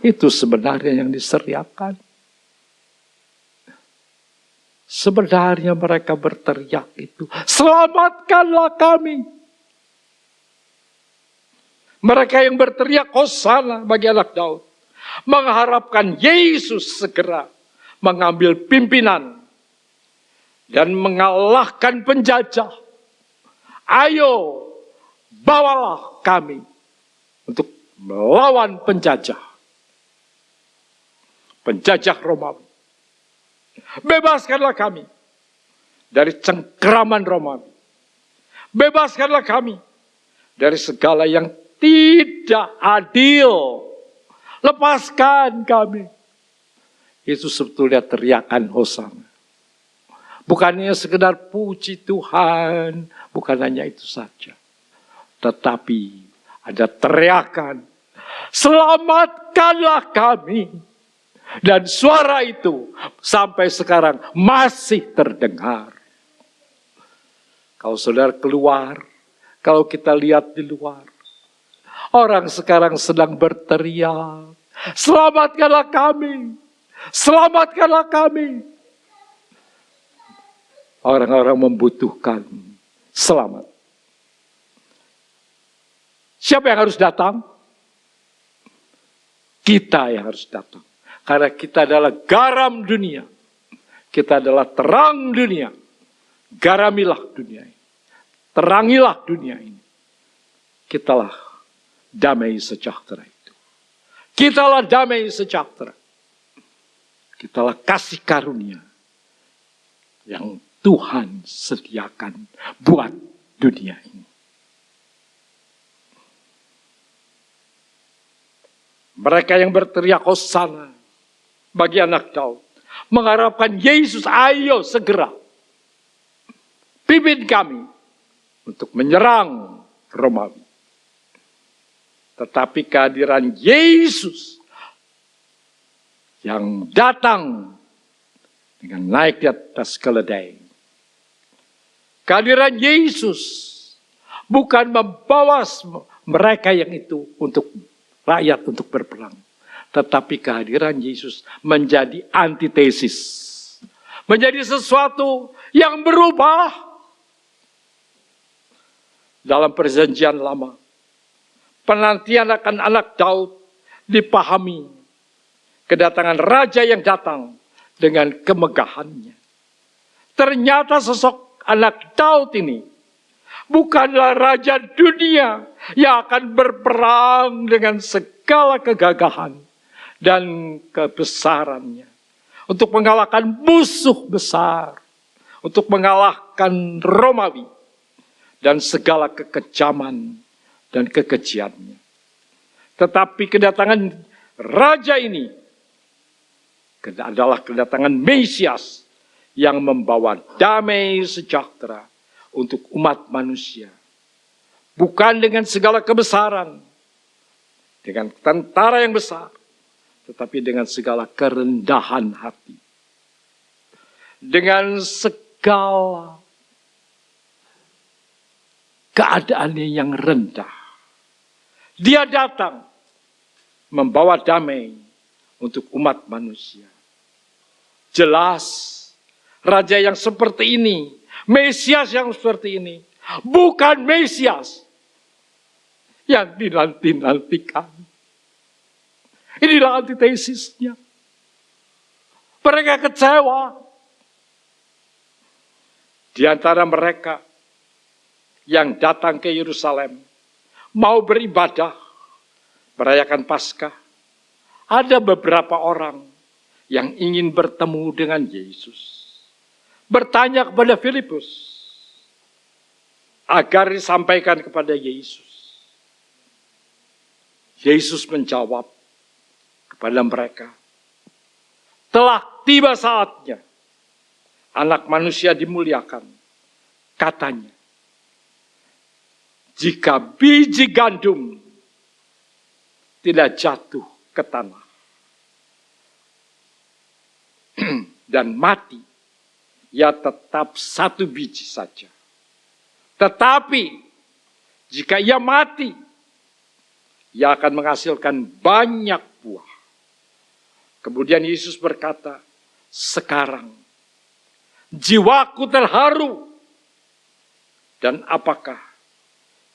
Itu sebenarnya yang diseriakan. Sebenarnya mereka berteriak itu, selamatkanlah kami. Mereka yang berteriak Hosana bagi anak Daud, mengharapkan Yesus segera mengambil pimpinan dan mengalahkan penjajah. Ayo, bawalah kami untuk melawan penjajah. Penjajah Romawi. Bebaskanlah kami dari cengkeraman Romawi. Bebaskanlah kami dari segala yang tidak adil. Lepaskan kami. Itu sebetulnya teriakan Hosana. Bukannya sekedar puji Tuhan. Bukan hanya itu saja. Tetapi ada teriakan, selamatkanlah kami. Dan suara itu sampai sekarang masih terdengar. Kalau saudara keluar, kalau kita lihat di luar, orang sekarang sedang berteriak, selamatkanlah kami, selamatkanlah kami. Orang-orang membutuhkan selamat. Siapa yang harus datang? Kita yang harus datang. Karena kita adalah garam dunia. Kita adalah terang dunia. Garamilah dunia ini. Terangilah dunia ini. Kitalah damai sejahtera itu. Kitalah damai sejahtera. Kitalah kasih karunia yang Tuhan sediakan buat dunia ini. Mereka yang berteriak Hosana bagi anak Daud, mengharapkan Yesus, ayo segera pimpin kami untuk menyerang Romawi. Tetapi kehadiran Yesus yang datang dengan naik di atas keledai. Kehadiran Yesus bukan membawa mereka yang itu untuk rakyat untuk berperang. Tetapi kehadiran Yesus menjadi antitesis. Menjadi sesuatu yang berubah. Dalam perjanjian lama, penantian akan anak Daud dipahami. Kedatangan raja yang datang dengan kemegahannya. Ternyata sosok anak Daud ini bukanlah raja dunia yang akan berperang dengan segala kegagahan dan kebesarannya. Untuk mengalahkan musuh besar. Untuk mengalahkan Romawi. Dan segala kekejaman dan kekejiannya. Tetapi kedatangan raja ini adalah kedatangan Mesias yang membawa damai sejahtera untuk umat manusia. Bukan dengan segala kebesaran, dengan tentara yang besar, tetapi dengan segala kerendahan hati. Dengan segala keadaannya yang rendah. Dia datang membawa damai untuk umat manusia. Jelas, raja yang seperti ini, Mesias yang seperti ini, bukan Mesias yang dinanti-nantikan. Inilah antitesisnya. Mereka kecewa. Di antara mereka yang datang ke Yerusalem, mau beribadah, merayakan Paskah, ada beberapa orang yang ingin bertemu dengan Yesus. Bertanya kepada Filipus, agar disampaikan kepada Yesus. Yesus menjawab kepada mereka, telah tiba saatnya anak manusia dimuliakan. Katanya, jika biji gandum tidak jatuh ke tanah dan mati, ia tetap satu biji saja. Tetapi jika ia mati, ia akan menghasilkan banyak buah. Kemudian Yesus berkata, sekarang jiwaku terharu. Dan apakah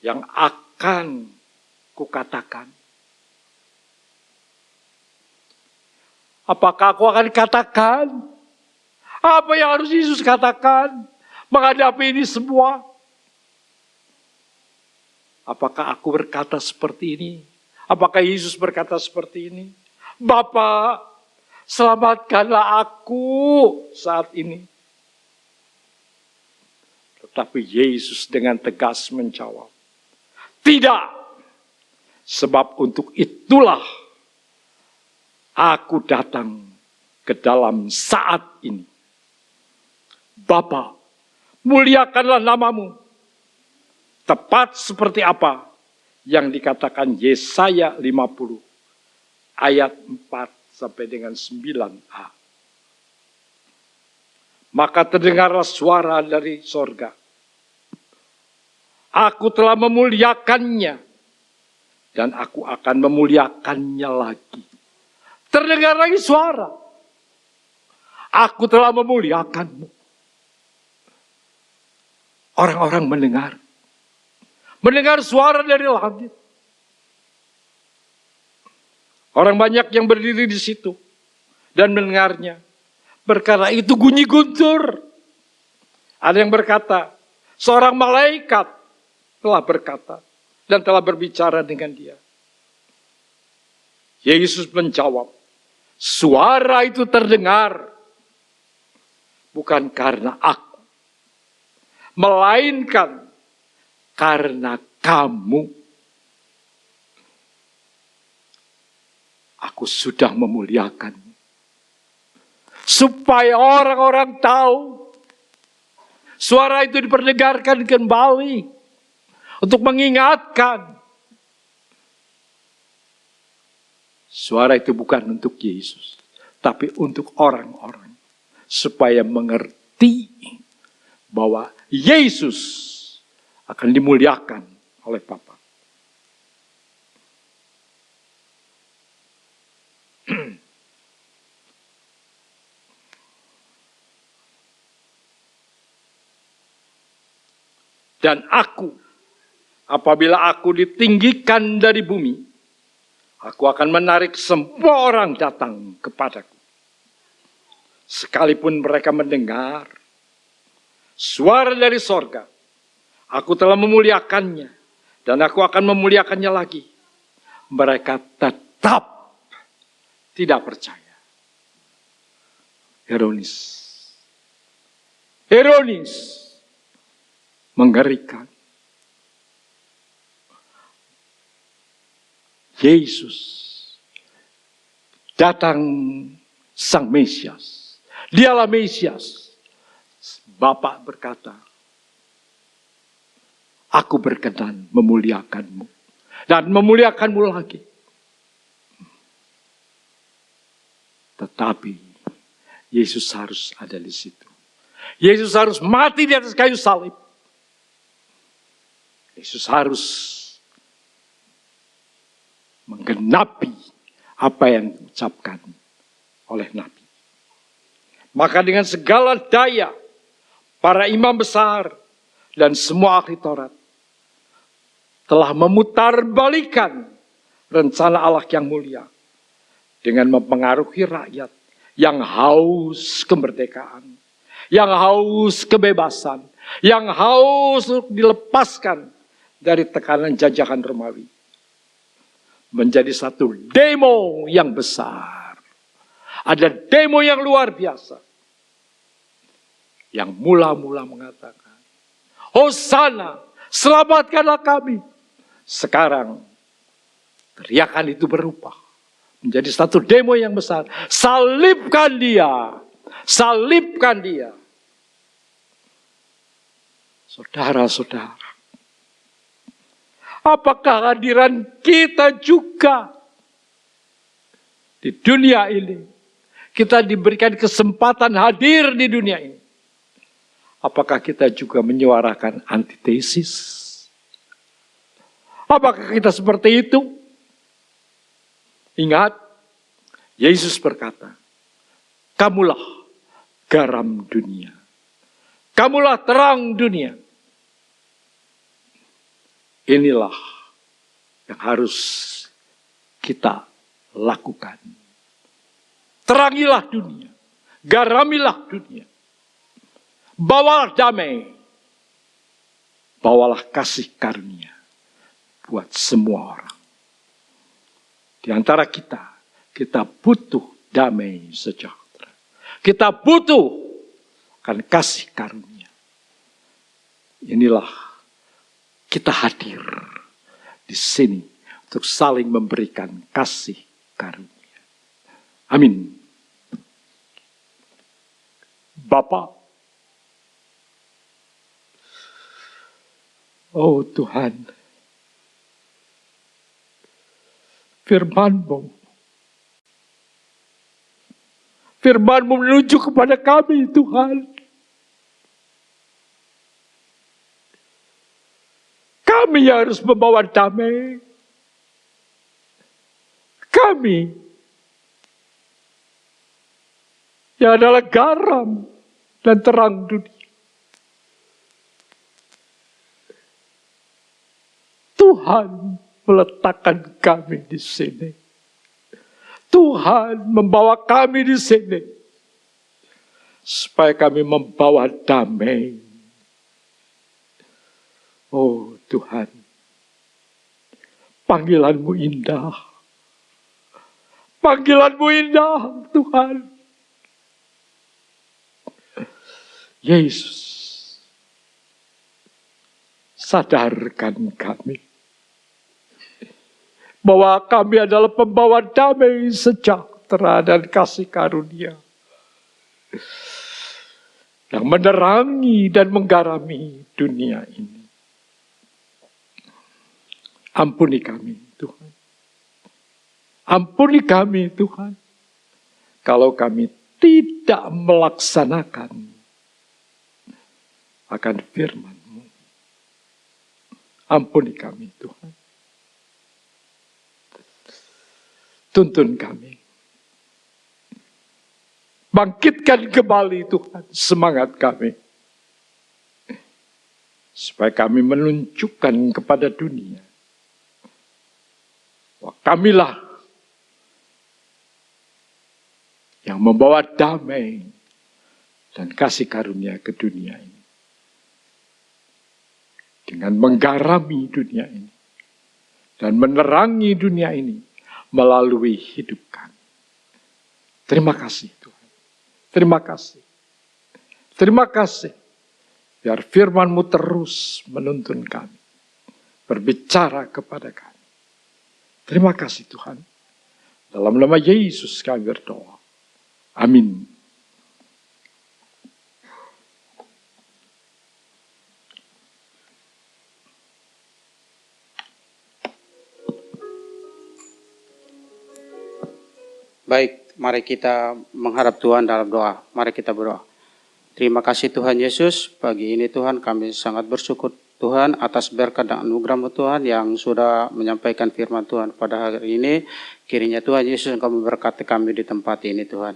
yang akan kukatakan? Apakah aku akan katakan? Apa yang harus Yesus katakan menghadapi ini semua? Apakah aku berkata seperti ini? Apakah Yesus berkata seperti ini? Bapa, selamatkanlah aku saat ini. Tetapi Yesus dengan tegas menjawab, tidak, sebab untuk itulah aku datang ke dalam saat ini. Bapa, muliakanlah namamu. Tepat seperti apa yang dikatakan Yesaya 50 ayat 4 sampai dengan 9a. Maka terdengarlah suara dari sorga. Aku telah memuliakannya dan aku akan memuliakannya lagi. Terdengar lagi suara. Aku telah memuliakanmu. Orang-orang mendengar. Mendengar suara dari langit. Orang banyak yang berdiri di situ dan mendengarnya. Berkata itu bunyi guntur. Ada yang berkata, seorang malaikat telah berkata dan telah berbicara dengan dia. Yesus menjawab, suara itu terdengar bukan karena aku, melainkan karena kamu. Aku sudah memuliakanmu. Supaya orang-orang tahu. Suara itu diperdengarkan kembali. Untuk mengingatkan. Suara itu bukan untuk Yesus. Tapi untuk orang-orang. Supaya mengerti. Bahwa Yesus akan dimuliakan oleh Bapa. Dan aku, apabila aku ditinggikan dari bumi, aku akan menarik semua orang datang kepadaku. Sekalipun mereka mendengar suara dari sorga, aku telah memuliakannya, dan aku akan memuliakannya lagi. Mereka tetap tidak percaya. Ironis. Ironis. Mengerikan. Yesus datang sang Mesias. Dialah Mesias. Bapa berkata, aku berkenan memuliakanmu. Dan memuliakanmu lagi. Tetapi Yesus harus ada di situ. Yesus harus mati di atas kayu salib. Yesus harus menggenapi apa yang diucapkan oleh Nabi. Maka dengan segala daya, para imam besar dan semua ahli Taurat telah memutarbalikan rencana Allah yang mulia dengan mempengaruhi rakyat yang haus kemerdekaan, yang haus kebebasan, yang haus untuk dilepaskan dari tekanan jajahan Romawi. Menjadi satu demo yang besar. Ada demo yang luar biasa. Yang mula-mula mengatakan, Hosana, selamatkanlah kami. Sekarang, teriakan itu berubah. Menjadi satu demo yang besar. Salibkan dia. Salibkan dia. Saudara-saudara. Apakah hadiran kita juga di dunia ini? Kita diberikan kesempatan hadir di dunia ini. Apakah kita juga menyuarakan antitesis? Apakah kita seperti itu? Ingat, Yesus berkata, kamulah garam dunia. Kamulah terang dunia. Inilah yang harus kita lakukan. Terangilah dunia. Garamilah dunia. Bawalah damai. Bawalah kasih karunia buat semua orang. Di antara kita butuh damai sejahtera. Kita butuh akan kasih karunia. Inilah kita hadir di sini untuk saling memberikan kasih karunia. Amin. Bapa, oh Tuhan, firman-Mu menunjuk kepada kami, Tuhan. Kami yang harus membawa damai. Kami yang adalah garam dan terang dunia. Tuhan meletakkan kami di sini. Tuhan membawa kami di sini supaya kami membawa damai. Oh Tuhan, panggilan-Mu indah. Panggilan-Mu indah, Tuhan. Yesus, sadarkan kami bahwa kami adalah pembawa damai, sejahtera, dan kasih karunia yang menerangi dan menggarami dunia ini. Ampuni kami, Tuhan. Ampuni kami, Tuhan, kalau kami tidak melaksanakan akan firman-Mu. Ampuni kami, Tuhan. Tuntun kami. Bangkitkan kembali, Tuhan, semangat kami. Supaya kami menunjukkan kepada dunia bahwa kamilah yang membawa damai dan kasih karunia ke dunia ini. Dengan menggarami dunia ini dan menerangi dunia ini melalui hidup kami. Terima kasih Tuhan. Terima kasih. Terima kasih. Biar firman-Mu terus menuntun kami. Berbicara kepada kami. Terima kasih Tuhan. Dalam nama Yesus kami berdoa. Amin. Baik, mari kita mengharap Tuhan dalam doa. Mari kita berdoa. Terima kasih Tuhan Yesus, pagi ini Tuhan kami sangat bersyukur Tuhan atas berkat dan anugerah-Mu Tuhan yang sudah menyampaikan firman Tuhan pada hari ini. Kiranya Tuhan Yesus Engkau memberkati kami di tempat ini Tuhan.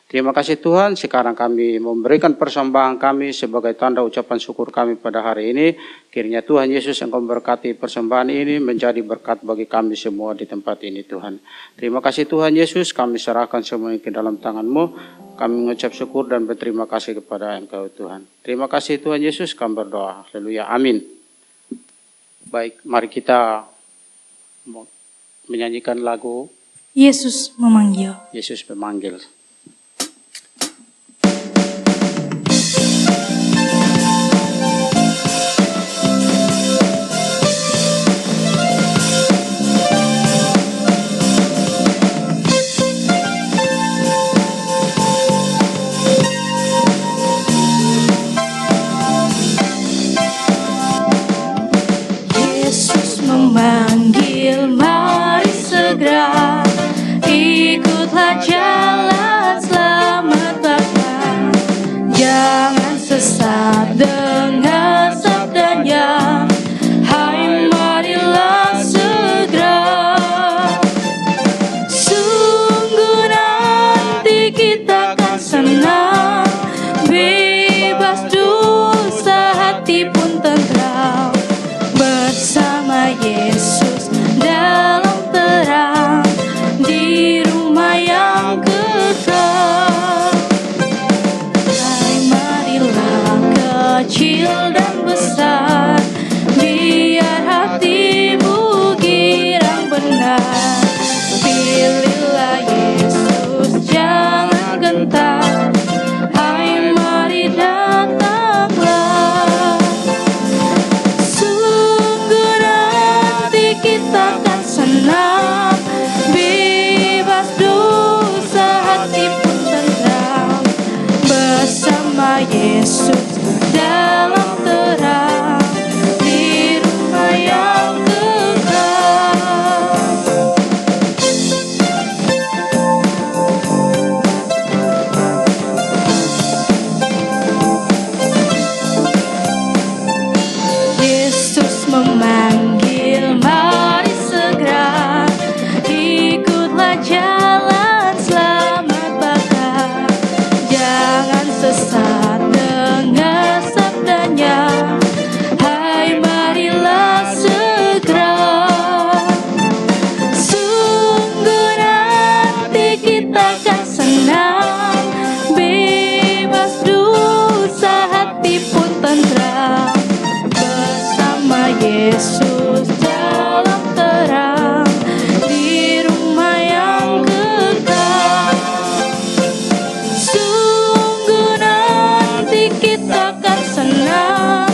Terima kasih Tuhan, sekarang kami memberikan persembahan kami sebagai tanda ucapan syukur kami pada hari ini. Kiranya Tuhan Yesus Engkau memberkati persembahan ini menjadi berkat bagi kami semua di tempat ini Tuhan. Terima kasih Tuhan Yesus, kami serahkan semuanya ke dalam tangan-Mu. Kami mengucap syukur dan berterima kasih kepada Engkau Tuhan. Terima kasih Tuhan Yesus, kami berdoa. Haleluya, amin. Baik, mari kita menyanyikan lagu Yesus memanggil. Yesus memanggil. Memanggil, mari segera ikutlah jalan selamat Bapa. Jangan sesat dengan sabdanya, hai marilah segera. Sungguh nanti kita akan senang, bebas dunia. kecil dan besar, biar hatimu girang benar. Pilihlah Yesus, jangan gentar, hai mari datanglah. Sungguh nanti kita akan senang, bebas dosa, hati pun tenang, bersama Yesus dalam terang, di rumah yang kekal. Yesus memanggil, mari segera, ikutlah jalan selamat bakal. Jangan sesat dengar sabdanya, hai marilah segera. Sungguh nanti kita akan senang, bebas dosa, hati pun tenteram, bersama Yesus dalam terang, di rumah yang kekal. Sungguh nanti kita akan senang,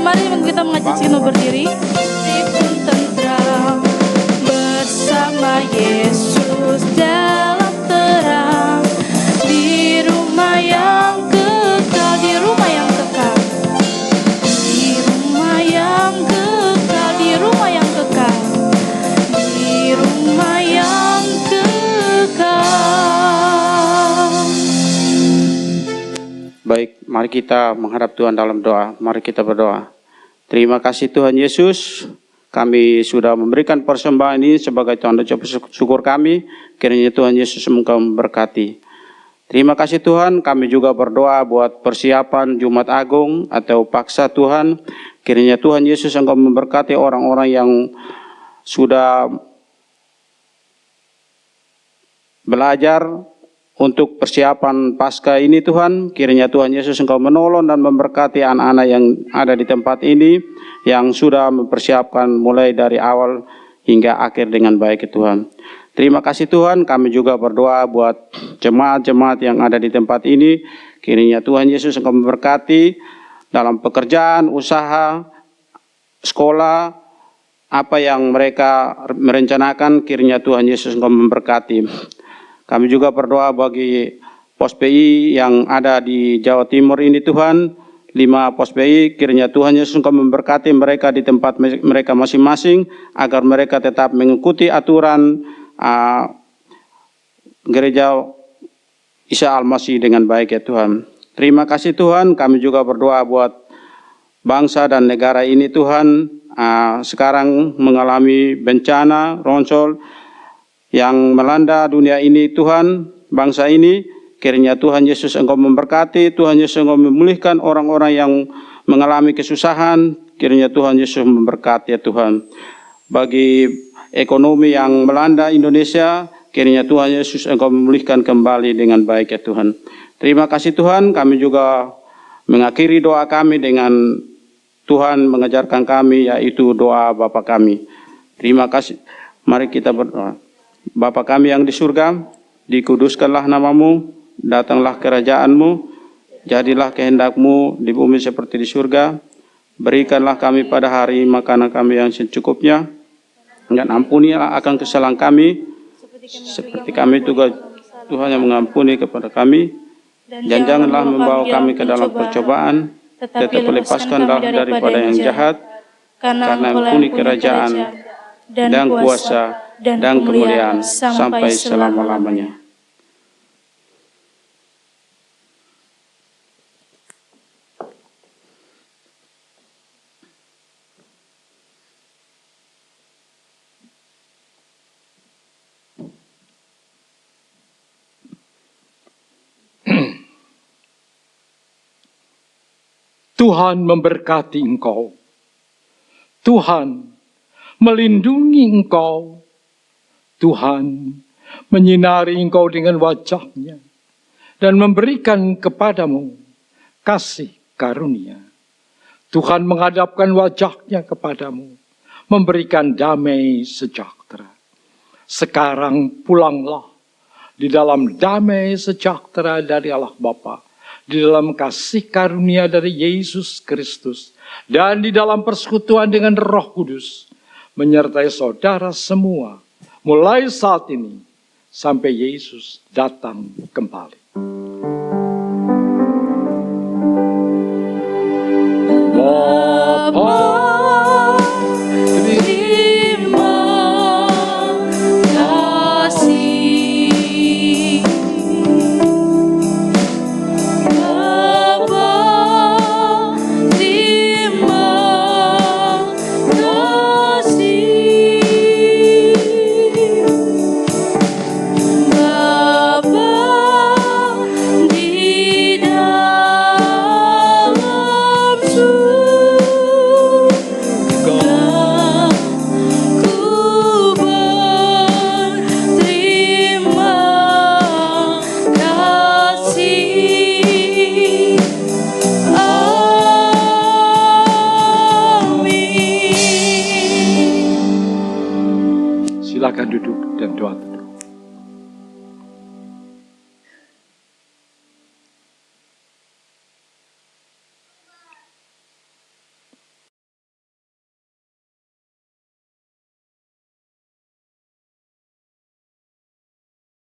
mari kita mengajak kita berdiri, hati pun tenteram, bersama Yesus dalam terang, di rumah yang kekal, di rumah yang kekal, di rumah yang kekal, di rumah yang kekal, di rumah yang kekal. Baik, mari kita menghadap Tuhan dalam doa. Mari kita berdoa. Terima kasih Tuhan Yesus, kami sudah memberikan persembahan ini sebagai tanda ucap syukur kami. Kiranya Tuhan Yesus Engkau memberkati. Terima kasih Tuhan, kami juga berdoa buat persiapan Jumat Agung atau paksa Tuhan. Kiranya Tuhan Yesus Engkau memberkati orang-orang yang sudah belajar untuk persiapan Paskah ini Tuhan. Kiranya Tuhan Yesus Engkau menolong dan memberkati anak-anak yang ada di tempat ini, yang sudah mempersiapkan mulai dari awal hingga akhir dengan baik Tuhan. Terima kasih Tuhan, kami juga berdoa buat jemaat-jemaat yang ada di tempat ini. Kiranya Tuhan Yesus Engkau memberkati dalam pekerjaan, usaha, sekolah, apa yang mereka merencanakan. Kiranya Tuhan Yesus Engkau memberkati. Kami juga berdoa bagi pos PI yang ada di Jawa Timur ini Tuhan, 5 pos PI, kiranya Tuhan Yesus Engkau memberkati mereka di tempat mereka masing-masing, agar mereka tetap mengikuti aturan gereja Isa Al-Masih dengan baik ya Tuhan. Terima kasih Tuhan, kami juga berdoa buat bangsa dan negara ini Tuhan, sekarang mengalami bencana, longsor, yang melanda dunia ini Tuhan, bangsa ini. Kiranya Tuhan Yesus Engkau memberkati, Tuhan Yesus Engkau memulihkan orang-orang yang mengalami kesusahan. Kiranya Tuhan Yesus memberkati ya Tuhan. Bagi ekonomi yang melanda Indonesia, kiranya Tuhan Yesus Engkau memulihkan kembali dengan baik ya Tuhan. Terima kasih Tuhan, kami juga mengakhiri doa kami dengan Tuhan mengajarkan kami, yaitu doa Bapa kami. Terima kasih, mari kita berdoa. Bapa kami yang di surga, dikuduskanlah namamu, datanglah kerajaanmu, jadilah kehendak-Mu di bumi seperti di surga. Berikanlah kami pada hari makanan kami yang secukupnya, dan ampunilah akan kesalahan kami, seperti kami juga Tuhan yang mengampuni kepada kami. Dan janganlah membawa kami ke dalam percobaan, tetapi lepaskanlah daripada yang jahat, karena Ampuni kerajaan dan kuasa dan kemuliaan sampai selama-lamanya. Tuhan memberkati engkau. Tuhan melindungi engkau. Tuhan menyinari engkau dengan wajah-Nya dan memberikan kepadamu kasih karunia. Tuhan menghadapkan wajahnya kepadamu, memberikan damai sejahtera. Sekarang pulanglah di dalam damai sejahtera dari Allah Bapa, di dalam kasih karunia dari Yesus Kristus, dan di dalam persekutuan dengan Roh Kudus, menyertai saudara semua, mulai saat ini sampai Yesus datang kembali.